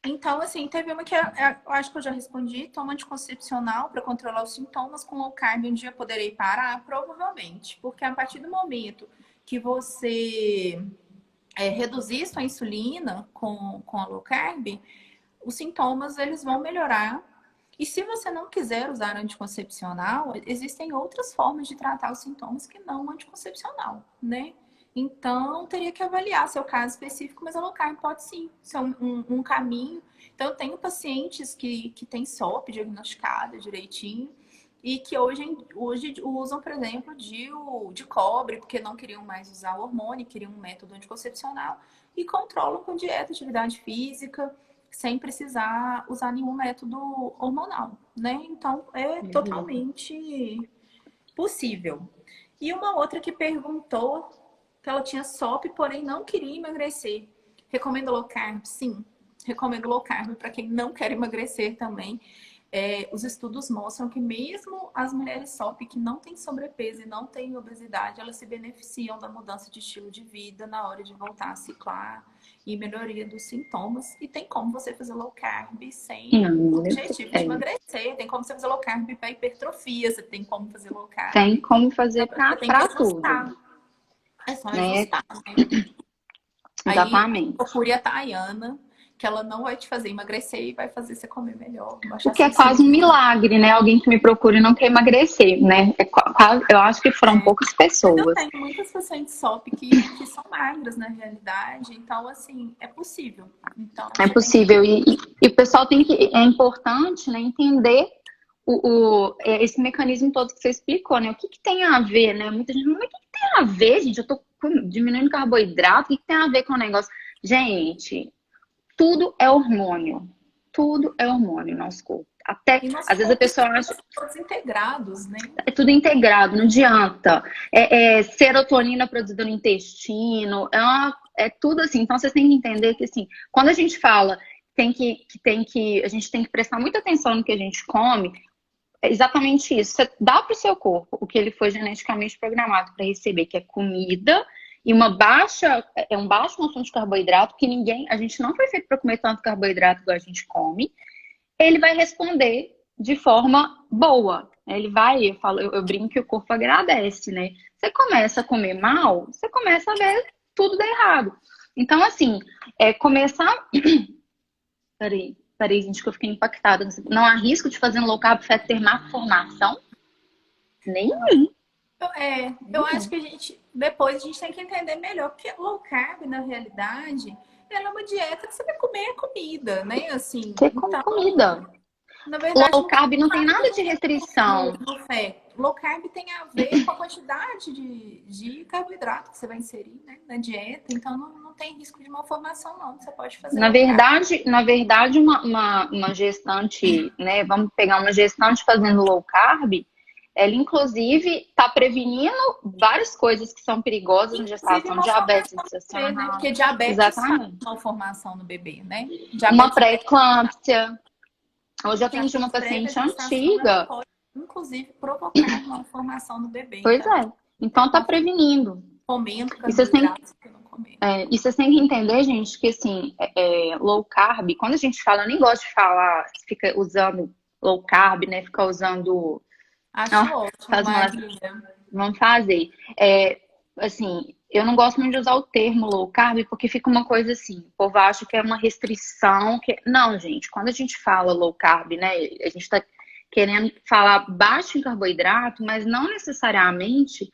Então, assim, teve uma que eu acho que eu já respondi. Toma anticoncepcional para controlar os sintomas com low carb. Um dia poderei parar? Provavelmente. Porque a partir do momento que você reduzir sua insulina com a low carb, os sintomas eles vão melhorar. E se você não quiser usar anticoncepcional, existem outras formas de tratar os sintomas que não o anticoncepcional, né? Então, teria que avaliar seu caso específico, mas a low carb pode sim ser um caminho. Então, eu tenho pacientes que têm SOP diagnosticada direitinho e que hoje usam, por exemplo, de cobre, porque não queriam mais usar o hormônio, queriam um método anticoncepcional e controlam com dieta, atividade física, sem precisar usar nenhum método hormonal, né? Então, é totalmente possível. E uma outra que perguntou que ela tinha SOP, porém não queria emagrecer. Recomendo low carb? Sim, recomendo low carb para quem não quer emagrecer também. Os estudos mostram que mesmo as mulheres SOP que não têm sobrepeso e não têm obesidade, elas se beneficiam da mudança de estilo de vida na hora de voltar a ciclar e melhoria dos sintomas. E tem como você fazer low carb sem o objetivo de emagrecer. Tem como você fazer low carb para hipertrofia. Você tem como fazer low carb. Tem como fazer para tudo. É só ajustar, né? Exatamente. Aí procure a Tayana, que ela não vai te fazer emagrecer e vai fazer você comer melhor. O que é quase um milagre, né? Alguém que me procura e não quer emagrecer, né? Eu acho que foram poucas pessoas. Eu tenho muitas pacientes SOP que são magras na realidade, então, assim, é possível. Então, é possível. E o pessoal é importante, né, entender esse mecanismo todo que você explicou, né? O que tem a ver, né? Muita gente, mas o que tem a ver, gente? Eu tô diminuindo carboidrato, o que tem a ver com o negócio? Gente, tudo é hormônio. Tudo é hormônio no nosso corpo. Até, às vezes a pessoa acha... todos integrados, né? É tudo integrado, não adianta. Serotonina produzida no intestino, é tudo assim. Então, vocês têm que entender que, assim, quando a gente fala a gente tem que prestar muita atenção no que a gente come, é exatamente isso. Você dá para o seu corpo o que ele foi geneticamente programado para receber, que é comida e um baixo consumo de carboidrato, que a gente não foi feito para comer tanto carboidrato igual a gente come. Ele vai responder de forma boa. Eu brinco que o corpo agradece, né? Você começa a comer mal, você começa a ver tudo dar errado. Então, assim, começar... Peraí, gente, que eu fiquei impactada. Não há risco de fazer um low carb fat ter má formação? Nenhum. Eu acho que depois a gente tem que entender melhor, porque low carb, na realidade, ela é uma dieta que você vai comer a comida, né? Assim, Que com então, comida. na verdade, Low não tem carb não tem nada de no, restrição. no fat. Low carb tem a ver com a quantidade de carboidrato que você vai inserir, né, na dieta, então não tem risco de malformação, não. Você pode fazer low carb. Na verdade uma gestante, né? Vamos pegar uma gestante fazendo low carb, ela inclusive está prevenindo várias coisas que são perigosas na Inclusive gestação, diabetes malformação no bebê, né? gestacional. Porque diabetes faz Exatamente. malformação no bebê, né? Uma Diabetes pré-eclâmpsia. Hoje eu atendi uma diabetes prévia à paciente gestação, ela antiga. pode, inclusive, provocar uma formação no bebê. Pois Então, é. Então tá prevenindo. comendo E vocês têm, carboidratos que não comer. e vocês têm que entender, gente, que assim, low carb, quando a gente fala, eu nem gosto de falar, fica usando low carb, né? Fica usando. Acho Ah, ótimo, faz uma. Marília. Vamos fazer. Assim, eu não gosto muito de usar o termo low carb porque fica uma coisa assim, o povo acha que é uma restrição. Não, gente, quando a gente fala low carb, né, a gente tá querendo falar baixo em carboidrato, mas não necessariamente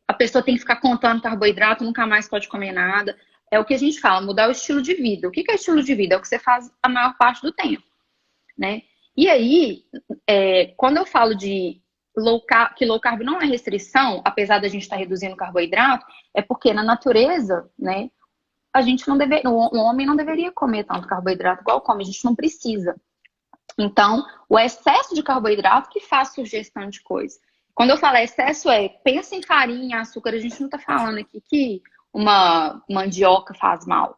a pessoa tem que ficar contando carboidrato, nunca mais pode comer nada. É o que a gente fala, mudar o estilo de vida. O que é estilo de vida? É o que você faz a maior parte do tempo, né? E aí, quando eu falo de que low carb não é restrição, apesar da gente estar reduzindo carboidrato, é porque na natureza, né, a gente não deveria, o homem não deveria comer tanto carboidrato igual come, a gente não precisa. Então, o excesso de carboidrato que faz sugestão de coisa. Quando eu falo excesso, pensa em farinha, açúcar, a gente não está falando aqui que uma mandioca faz mal,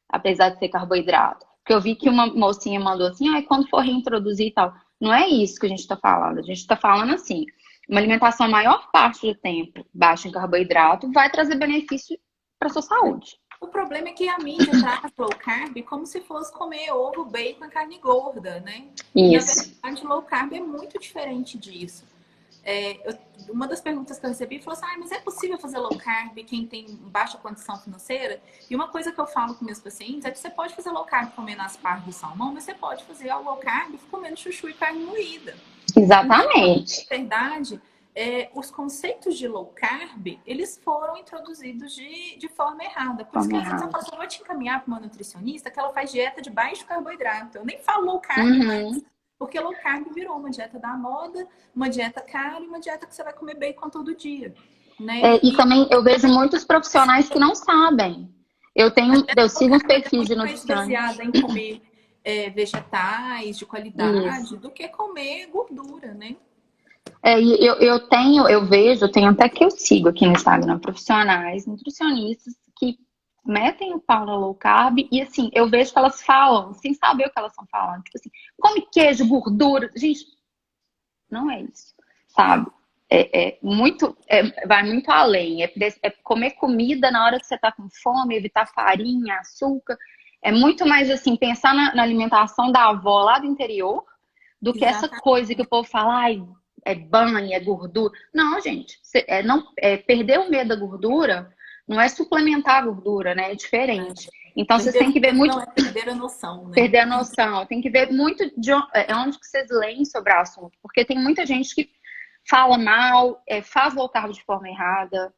apesar de ser carboidrato. Porque eu vi que uma mocinha mandou assim, quando for reintroduzir e tal. Não é isso que a gente está falando. A gente está falando assim, uma alimentação a maior parte do tempo baixa em carboidrato vai trazer benefício para sua saúde. O problema é que a mídia trata low carb como se fosse comer ovo, bacon, carne gorda, né? Isso. E na verdade, low carb é muito diferente disso. Uma das perguntas que eu recebi falou assim, mas é possível fazer low carb quem tem baixa condição financeira? E uma coisa que eu falo com meus pacientes é que você pode fazer low carb comendo as partes do salmão, mas você pode fazer o low carb comendo chuchu e carne moída. Exatamente. Então, na verdade, os conceitos de low carb, eles foram introduzidos de forma errada. Por isso que às vezes eu falo assim, eu vou te encaminhar para uma nutricionista que ela faz dieta de baixo carboidrato. Eu nem falo low carb mais. Porque low carb virou uma dieta da moda, uma dieta cara e uma dieta que você vai comer bacon todo dia. Né? E também eu vejo muitos profissionais que não sabem. Eu sigo uns perfis de mais nutricionista. baseada em comer vegetais de qualidade do que comer gordura, né? Eu tenho até que eu sigo aqui no Instagram profissionais, nutricionistas que metem o pau no low carb e assim, eu vejo que elas falam sem saber o que elas estão falando. Tipo assim, come queijo, gordura. Gente, não é isso, sabe? Vai muito além. É comer comida na hora que você tá com fome, evitar farinha, açúcar. É muito mais assim, pensar na alimentação da avó lá do interior do que essa coisa que o povo fala, ai, é banho, é gordura. Não, gente, perder o medo da gordura não é suplementar a gordura, né? É diferente. Então, vocês têm que ver muito. Não é perder a noção, né? Perder a noção. Tem que ver muito de onde que vocês leem sobre o assunto. Porque tem muita gente que fala mal, faz low carb de forma errada,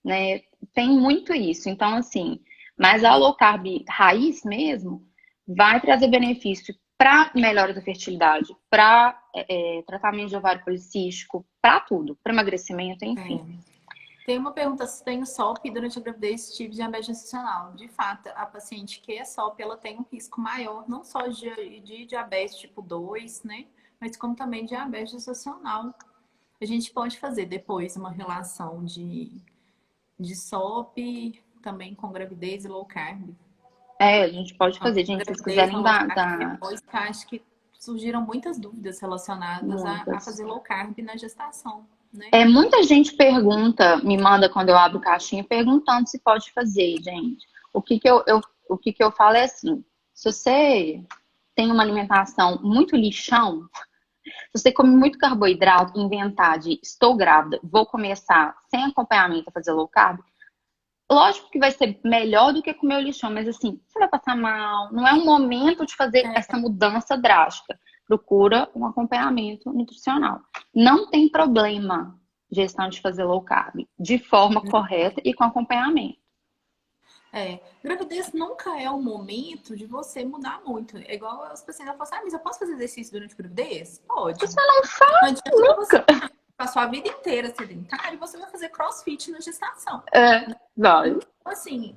né? Tem muito isso. Então, assim, mas a low carb raiz mesmo vai trazer benefício para melhora da fertilidade, para tratamento de ovário policístico, para tudo, para emagrecimento, enfim. Tem uma pergunta se tem o SOP durante a gravidez, tive diabetes gestacional. De fato, a paciente que é SOP, ela tem um risco maior, não só de diabetes tipo 2, né? Mas como também diabetes gestacional. A gente pode fazer depois uma relação de SOP também com gravidez e low carb. A gente pode fazer, gente, se vocês quiserem dar. Depois, acho que surgiram muitas dúvidas relacionadas a fazer low carb na gestação. Né? Muita gente me manda quando eu abro caixinha perguntando se pode fazer, gente. O que eu falo é assim, se você tem uma alimentação muito lixão, se você come muito carboidrato, inventar de estou grávida, vou começar sem acompanhamento a fazer low carb, lógico que vai ser melhor do que comer o lixão, mas assim, você vai passar mal, não é um momento de fazer essa mudança drástica. Procura um acompanhamento nutricional. Não tem problema. gestante de fazer low carb, de forma correta e com acompanhamento. Gravidez nunca é o momento de você mudar muito. É igual as pessoas falam assim, mas eu posso fazer exercício durante a gravidez? Pode. Você não faz Não adianta você nunca. passar a vida inteira sedentária e você vai fazer crossfit na gestação. Vai. Então, assim,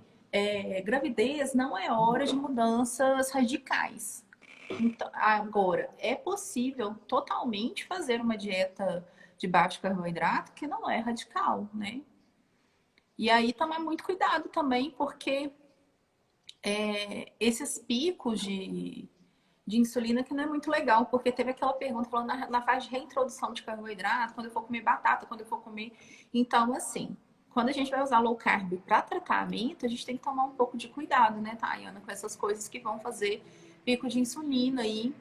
gravidez não é hora de mudanças radicais. Então, agora, é possível totalmente fazer uma dieta de baixo carboidrato que não é radical, né? E aí tomar muito cuidado também, porque esses picos de insulina que não é muito legal, porque teve aquela pergunta falando na fase de reintrodução de carboidrato, quando eu for comer batata, quando eu for comer. Então, assim, quando a gente vai usar low carb para tratamento, a gente tem que tomar um pouco de cuidado, né, Tayana, com essas coisas que vão fazer pico de insulina aí.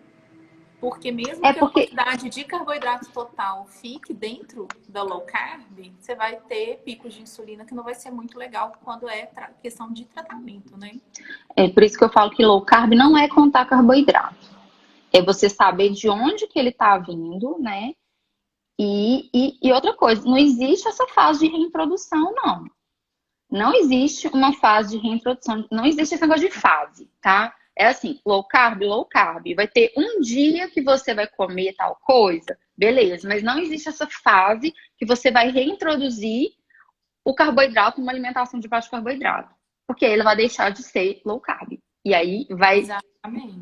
Porque mesmo que a quantidade de carboidrato total fique dentro da low carb, você vai ter picos de insulina que não vai ser muito legal quando é questão de tratamento, né? É por isso que eu falo que low carb não é contar carboidrato. É você saber de onde que ele tá vindo, né? E outra coisa, não existe essa fase de reintrodução, não. Não existe uma fase de reintrodução, não existe esse negócio de fase, tá? É assim, low carb, low carb. Vai ter um dia que você vai comer tal coisa, beleza, mas não existe essa fase que você vai reintroduzir o carboidrato numa alimentação de baixo carboidrato. Porque ele vai deixar de ser low carb. E aí vai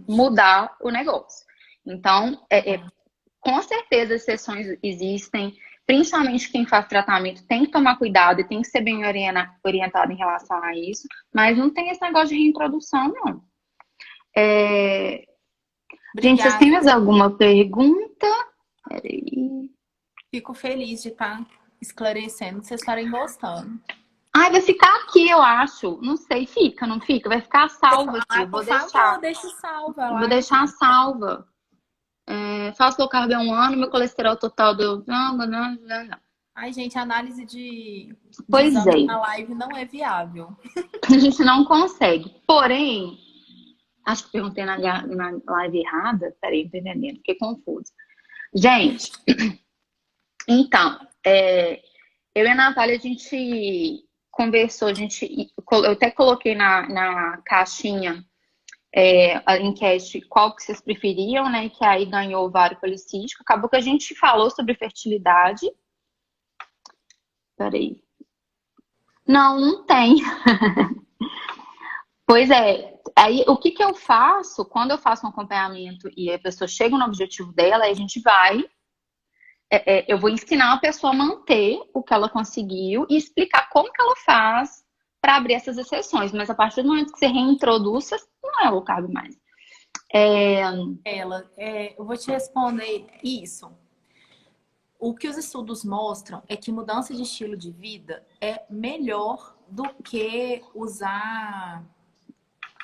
mudar o negócio. Então, com certeza exceções existem. Principalmente quem faz tratamento tem que tomar cuidado e tem que ser bem orientado em relação a isso. Mas não tem esse negócio de reintrodução, não. Gente, vocês têm mais alguma pergunta? Peraí. Fico feliz de estar esclarecendo, vocês estarem gostando. Ai, vai ficar aqui, eu acho. Não sei, fica, não fica? Vai ficar salva aqui. Eu vou deixar. Deixa salva lá. Vou deixar salva. Faço low carb há 1 ano, meu colesterol total deu. Ai, gente, a análise de exame na live não é viável. A gente não consegue. Porém, acho que perguntei na live errada. Peraí, não tô entendendo, fiquei confusa. Gente, então, eu e a Natália, a gente conversou, eu até coloquei na caixinha a enquete qual que vocês preferiam, né? Que aí ganhou o ovário policístico. Acabou que a gente falou sobre fertilidade. Peraí. Não tem. Pois é. Aí, o que eu faço quando eu faço um acompanhamento e a pessoa chega no objetivo dela, aí a gente vai. Eu vou ensinar a pessoa a manter o que ela conseguiu e explicar como que ela faz para abrir essas exceções. Mas a partir do momento que você reintroduz, não é low carb mais. Eu vou te responder isso. O que os estudos mostram é que mudança de estilo de vida é melhor do que usar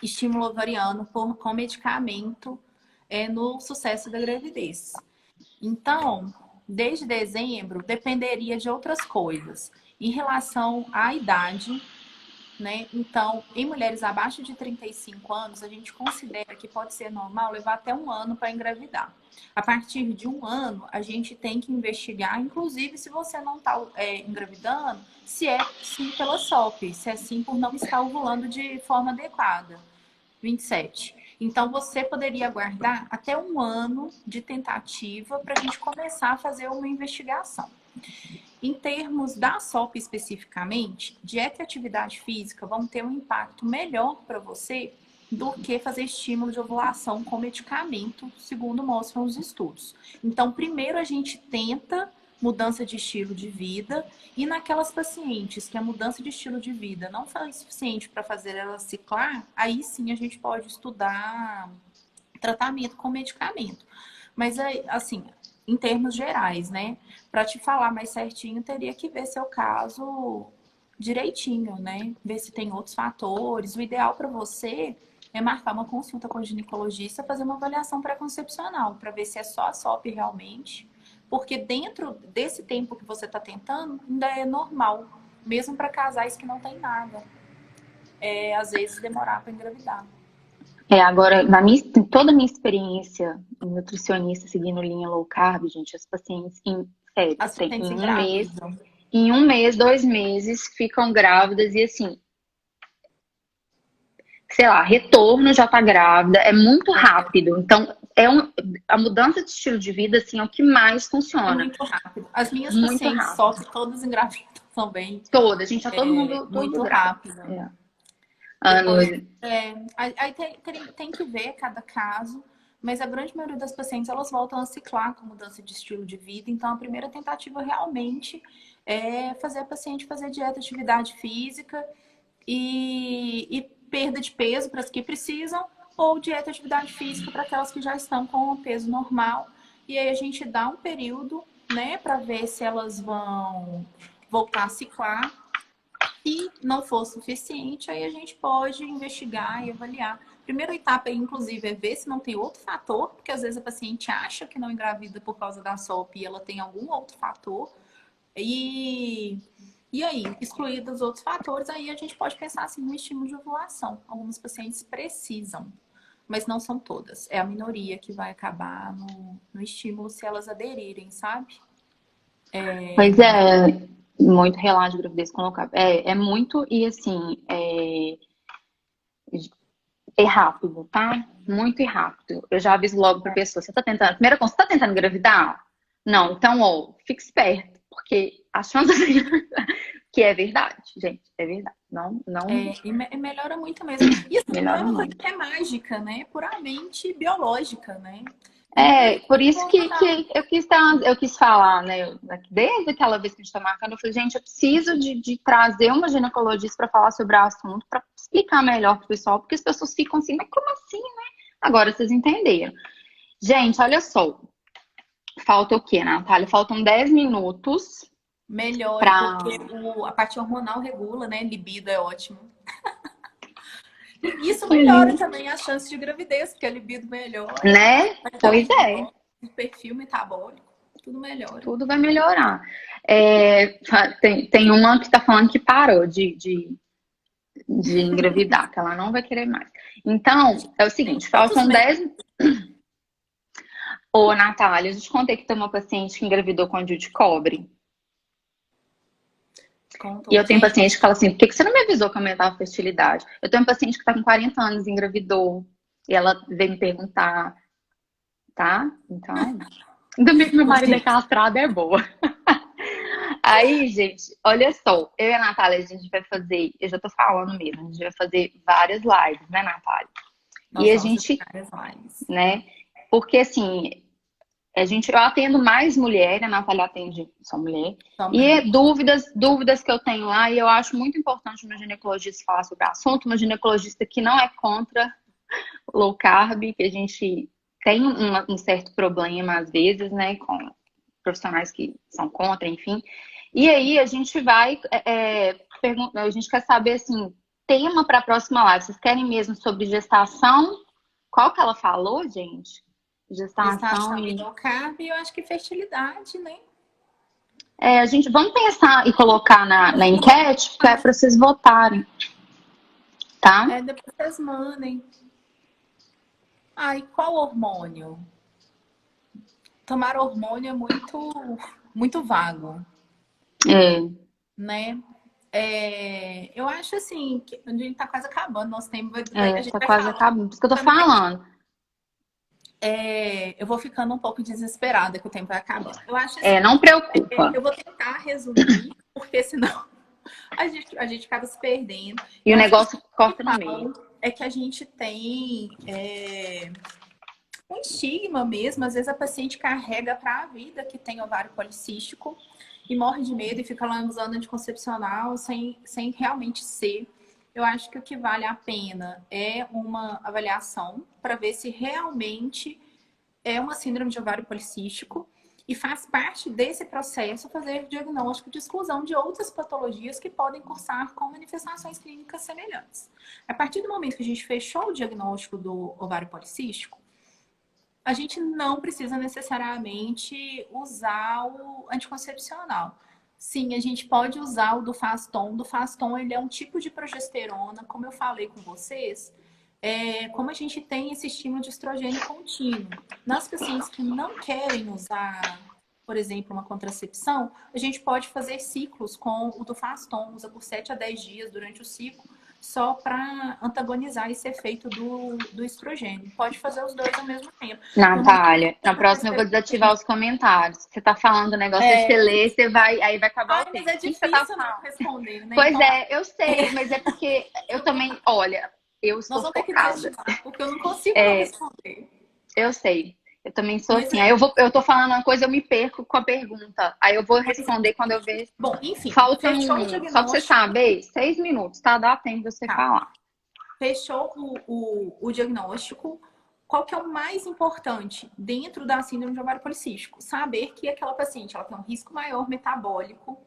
estímulo ovariano com medicamento no sucesso da gravidez. Então, desde dezembro, dependeria de outras coisas. Em relação à idade, né? Então, em mulheres abaixo de 35 anos, a gente considera que pode ser normal levar até 1 ano para engravidar. A partir de 1 ano, a gente tem que investigar, inclusive se você não está engravidando, se é sim pela SOP, se é sim por não estar ovulando de forma adequada. 27. Então, você poderia aguardar até 1 ano de tentativa para a gente começar a fazer uma investigação. Em termos da SOP especificamente, dieta e atividade física vão ter um impacto melhor para você do que fazer estímulo de ovulação com medicamento, segundo mostram os estudos. Então, primeiro a gente tenta mudança de estilo de vida e naquelas pacientes que a mudança de estilo de vida não foi suficiente para fazer ela ciclar, aí sim a gente pode estudar tratamento com medicamento. Mas, assim, em termos gerais, né? Para te falar mais certinho, teria que ver seu caso direitinho, né? Ver se tem outros fatores. O ideal para você é marcar uma consulta com o ginecologista, fazer uma avaliação pré-concepcional, para ver se é só a SOP realmente. Porque dentro desse tempo que você está tentando, ainda é normal, mesmo para casais que não tem nada. Às vezes demorar para engravidar. Agora, toda a minha experiência em nutricionista seguindo linha low carb, gente, as pacientes As Tem pacientes engravidam. em um mês, 2 meses, ficam grávidas e assim, sei lá, retorno já tá grávida, é muito rápido. Então, a mudança de estilo de vida, assim, é o que mais É funciona. muito rápido. As minhas Muito pacientes só rápido. que todas engravidam também. Toda, gente, tá É todo mundo muito grávido. rápido. É. Depois, Ano, aí tem que ver cada caso, mas a grande maioria das pacientes elas voltam a ciclar com mudança de estilo de vida. Então, a primeira tentativa realmente é fazer a paciente fazer dieta, atividade física e perda de peso para as que precisam, ou dieta, atividade física para aquelas que já estão com o peso normal. E aí a gente dá um período, né, para ver se elas vão voltar a ciclar. Se não for suficiente, aí a gente pode investigar e avaliar. Primeira etapa, inclusive, é ver se não tem outro fator, porque às vezes a paciente acha que não engravida por causa da SOP e ela tem algum outro fator. E, e aí, excluídos os outros fatores, aí a gente pode pensar assim no estímulo de ovulação. Algumas pacientes precisam, mas não são todas. É a minoria que vai acabar no estímulo se elas aderirem, sabe? pois é, muito relato de gravidez colocável. É muito, e assim, é rápido, tá? Muito e rápido. Eu já aviso logo pra pessoa, você tá tentando, primeira coisa, você tá tentando engravidar? Não, então, ó, fique esperto, porque a chance que é verdade, gente, é verdade. Não, não E melhora muito mesmo. E assim, não é melhora uma coisa muito. que é mágica, né? É puramente biológica, né? E a É, maioria por isso volta a dar. que eu quis falar, né? Desde aquela vez que a gente tá marcando, eu falei, gente, eu preciso de trazer uma ginecologista para falar sobre o assunto, para explicar melhor pro pessoal, porque as pessoas ficam assim, mas como assim, né? Agora vocês entenderam. Gente, olha só. Falta o quê, Natália? Faltam 10 minutos Melhore, porque para. a parte hormonal regula, né? Libido é ótimo. E isso Que melhora lindo. também a chance de gravidez, porque a libido melhora, Né? a Pois qualidade de é, voz, o perfil metabólico, tudo melhora. tudo vai melhorar. Tem uma que tá falando que parou de engravidar, que ela não vai querer mais. Então, é o Tem seguinte, quantos faltam meses? 10. Ô, Natália, eu te contei que tem uma paciente que engravidou com anil de cobre. E Contou, eu tenho gente. paciente que fala assim, por que você não me avisou que aumentava a fertilidade? Eu tenho um paciente que tá com 40 anos e engravidou. E ela veio me perguntar, tá? Então, ainda bem que meu marido é Gente, castrado, é boa. Aí, gente, olha só, eu e a Natália, a gente vai fazer, eu já tô falando mesmo, a gente vai fazer várias lives, né, Natália? E nós a vamos fazer gente, várias lives. né, porque assim, eu atendo mais mulher, a Natália atende só mulher, e Também. dúvidas que eu tenho lá, e eu acho muito importante uma ginecologista falar sobre o assunto, uma ginecologista que não é contra low carb, que a gente tem um certo problema às vezes, né, com profissionais que são contra, enfim. E aí a gente vai a gente quer saber assim, tema para a próxima live. Vocês querem mesmo sobre gestação? Qual que ela falou, gente? Gestação Gestação e e low carb, eu acho que fertilidade, né? a gente vamos pensar e colocar na enquete para vocês votarem, tá? Depois vocês mandem. Ai, qual hormônio? Tomar hormônio é muito vago, É, né? Eu acho assim, que a gente tá quase acabando nosso tempo. A gente tá vai quase falando. acabando. Por isso que eu tô Também, falando. eu vou ficando um pouco desesperada que o tempo vai acabando. Eu acho assim, Não preocupa. eu vou tentar resumir, porque senão a gente acaba se perdendo. E Eu o acho que o negócio corta no meio. principal é que a gente tem um estigma mesmo. Às vezes a paciente carrega para a vida que tem ovário policístico e morre de medo e fica lá usando anticoncepcional sem realmente ser. Eu acho que o que vale a pena é uma avaliação para ver se realmente é uma síndrome de ovário policístico e faz parte desse processo fazer diagnóstico de exclusão de outras patologias que podem cursar com manifestações clínicas semelhantes. A partir do momento que a gente fechou o diagnóstico do ovário policístico, a gente não precisa necessariamente usar o anticoncepcional. Sim, a gente pode usar o do Faston. Do Faston, ele é um tipo de progesterona, como eu falei com vocês, como a gente tem esse estímulo de estrogênio contínuo. Nas pacientes que não querem usar por exemplo, uma contracepção, a gente pode fazer ciclos com o Dufaston, usa por 7 a 10 dias durante o ciclo, só para antagonizar esse efeito do estrogênio. Pode fazer os dois ao mesmo tempo. Natália, na próxima eu vou desativar os comentários. Você tá falando o negócio, você lê, aí vai acabar o tempo. Mas é difícil não responder, né? Pois então, eu sei, mas é porque eu também, olha, eu estou nós vamos ter que focada. desativar, porque eu não consigo não responder. Eu sei. Eu também sou assim. Aí eu tô falando uma coisa, eu me perco com a pergunta. Aí eu vou responder quando eu ver. Bom, enfim, Faltam, só pra você saber, 6 minutos, tá? Dá tempo de você falar. Fechou o diagnóstico. Qual que é o mais importante dentro da síndrome de ovário policístico? Saber que aquela paciente ela tem um risco maior metabólico.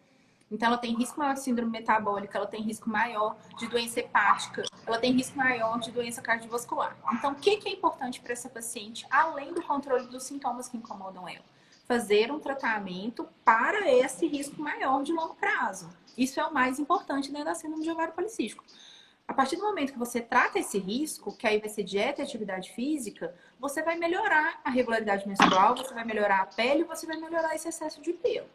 Então, ela tem risco maior de síndrome metabólica, ela tem risco maior de doença hepática, ela tem risco maior de doença cardiovascular. Então, o que é importante para essa paciente, além do controle dos sintomas que incomodam ela? Fazer um tratamento para esse risco maior de longo prazo. Isso é o mais importante dentro da síndrome de ovário policístico. A partir do momento que você trata esse risco, que aí vai ser dieta e atividade física, você vai melhorar a regularidade menstrual, você vai melhorar a pele, você vai melhorar esse excesso de pelo.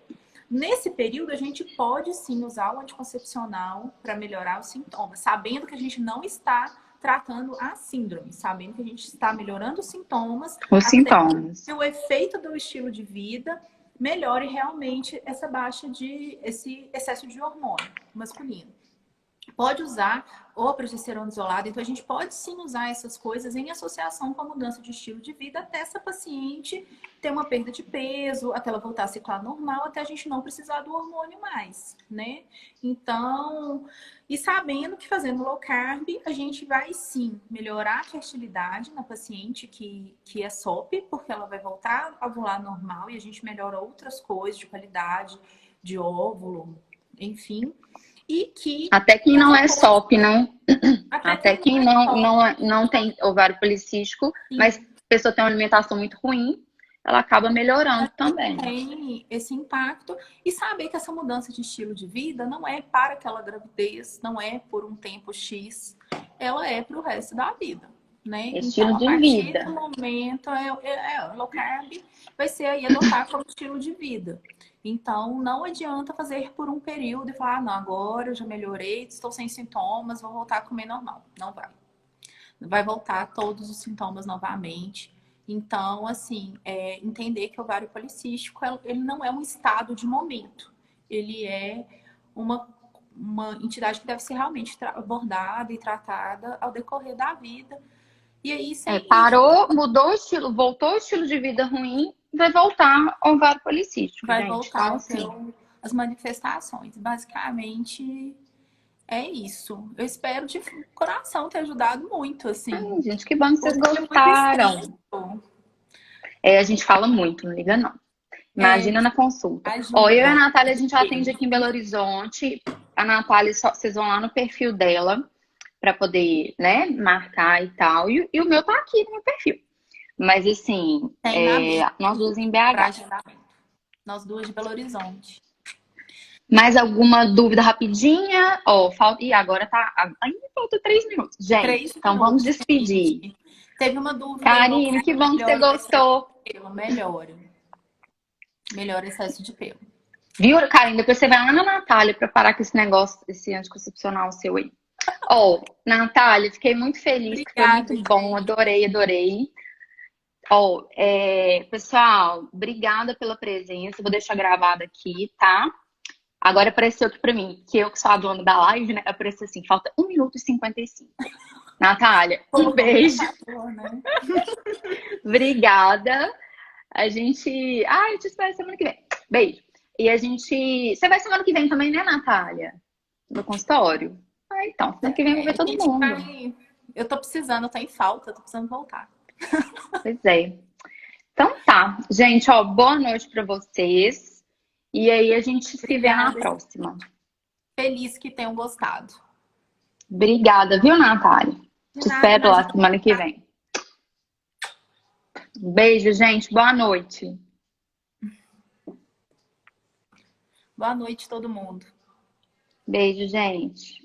Nesse período, a gente pode sim usar o anticoncepcional para melhorar os sintomas, sabendo que a gente não está tratando a síndrome, sabendo que a gente está melhorando os sintomas. Que o efeito do estilo de vida melhore realmente esse excesso de hormônio masculino. Pode usar ou progesterona isolada, então a gente pode sim usar essas coisas em associação com a mudança de estilo de vida até essa paciente ter uma perda de peso, até ela voltar a ciclar normal, até a gente não precisar do hormônio mais, né? Então, e sabendo que fazendo low carb, a gente vai sim melhorar a fertilidade na paciente que é SOP, porque ela vai voltar a ovular normal e a gente melhora outras coisas de qualidade, de óvulo, enfim. E que até quem não é SOP, não. Até quem não tem ovário policístico, sim, mas a pessoa tem uma alimentação muito ruim, ela acaba melhorando também. Tem esse impacto. E saber que essa mudança de estilo de vida não é para aquela gravidez, não é por um tempo X, ela é para o resto da vida, né? Estilo então, de a partir vida. do momento, low carb vai ser aí adotar como estilo de vida. Então, não adianta fazer por um período e falar, não, agora eu já melhorei, estou sem sintomas, vou voltar a comer normal. Não vai. Vai voltar todos os sintomas novamente. Então, assim, entender que o ovário policístico, ele não é um estado de momento. Ele é uma entidade que deve ser realmente abordada e tratada ao decorrer da vida. E aí, mudou o estilo, voltou o estilo de vida ruim, vai voltar ao ovário policístico, vai gente. voltar então, assim, as manifestações. Basicamente, é isso. Eu espero de coração ter ajudado muito, assim. Ai, gente, que bom que vocês gostaram. A gente fala muito, não liga não. Imagina na consulta. Eu e a Natália, a gente atende aqui em Belo Horizonte. A Natália, vocês vão lá no perfil dela para poder, né, marcar e tal. E o meu tá aqui no meu perfil. Mas assim, nós duas em BH. Nós duas de Belo Horizonte. Mais alguma dúvida rapidinha? Falta. E agora tá. Ainda falta 3 minutos. Gente, então vamos despedir. Teve uma dúvida. Karine, que bom que você gostou. Melhora o excesso de pelo. Viu, Karine? Depois você vai lá na Natália pra parar com esse negócio, esse anticoncepcional seu aí. Natália, fiquei muito feliz. Obrigada, foi muito bom. Adorei. Pessoal, obrigada pela presença. Vou deixar gravado aqui, tá? Agora apareceu aqui pra mim, que eu que sou a dona da live, né? Apareceu assim, falta 1 minuto e 55. Natália, um beijo. Obrigada. A gente... eu te espero semana que vem. Beijo. E a gente... Você vai semana que vem também, né, Natália? No consultório? Então, semana que vem eu vou ver todo mundo. Eu tô precisando, tô em falta, tô precisando voltar. Pois é. Então tá. Gente, boa noite pra vocês. E aí a gente se vê na próxima. Feliz que tenham gostado. Obrigada, viu, Natália? Te espero lá semana que vem. Beijo, gente. Boa noite. Boa noite, todo mundo. Beijo, gente.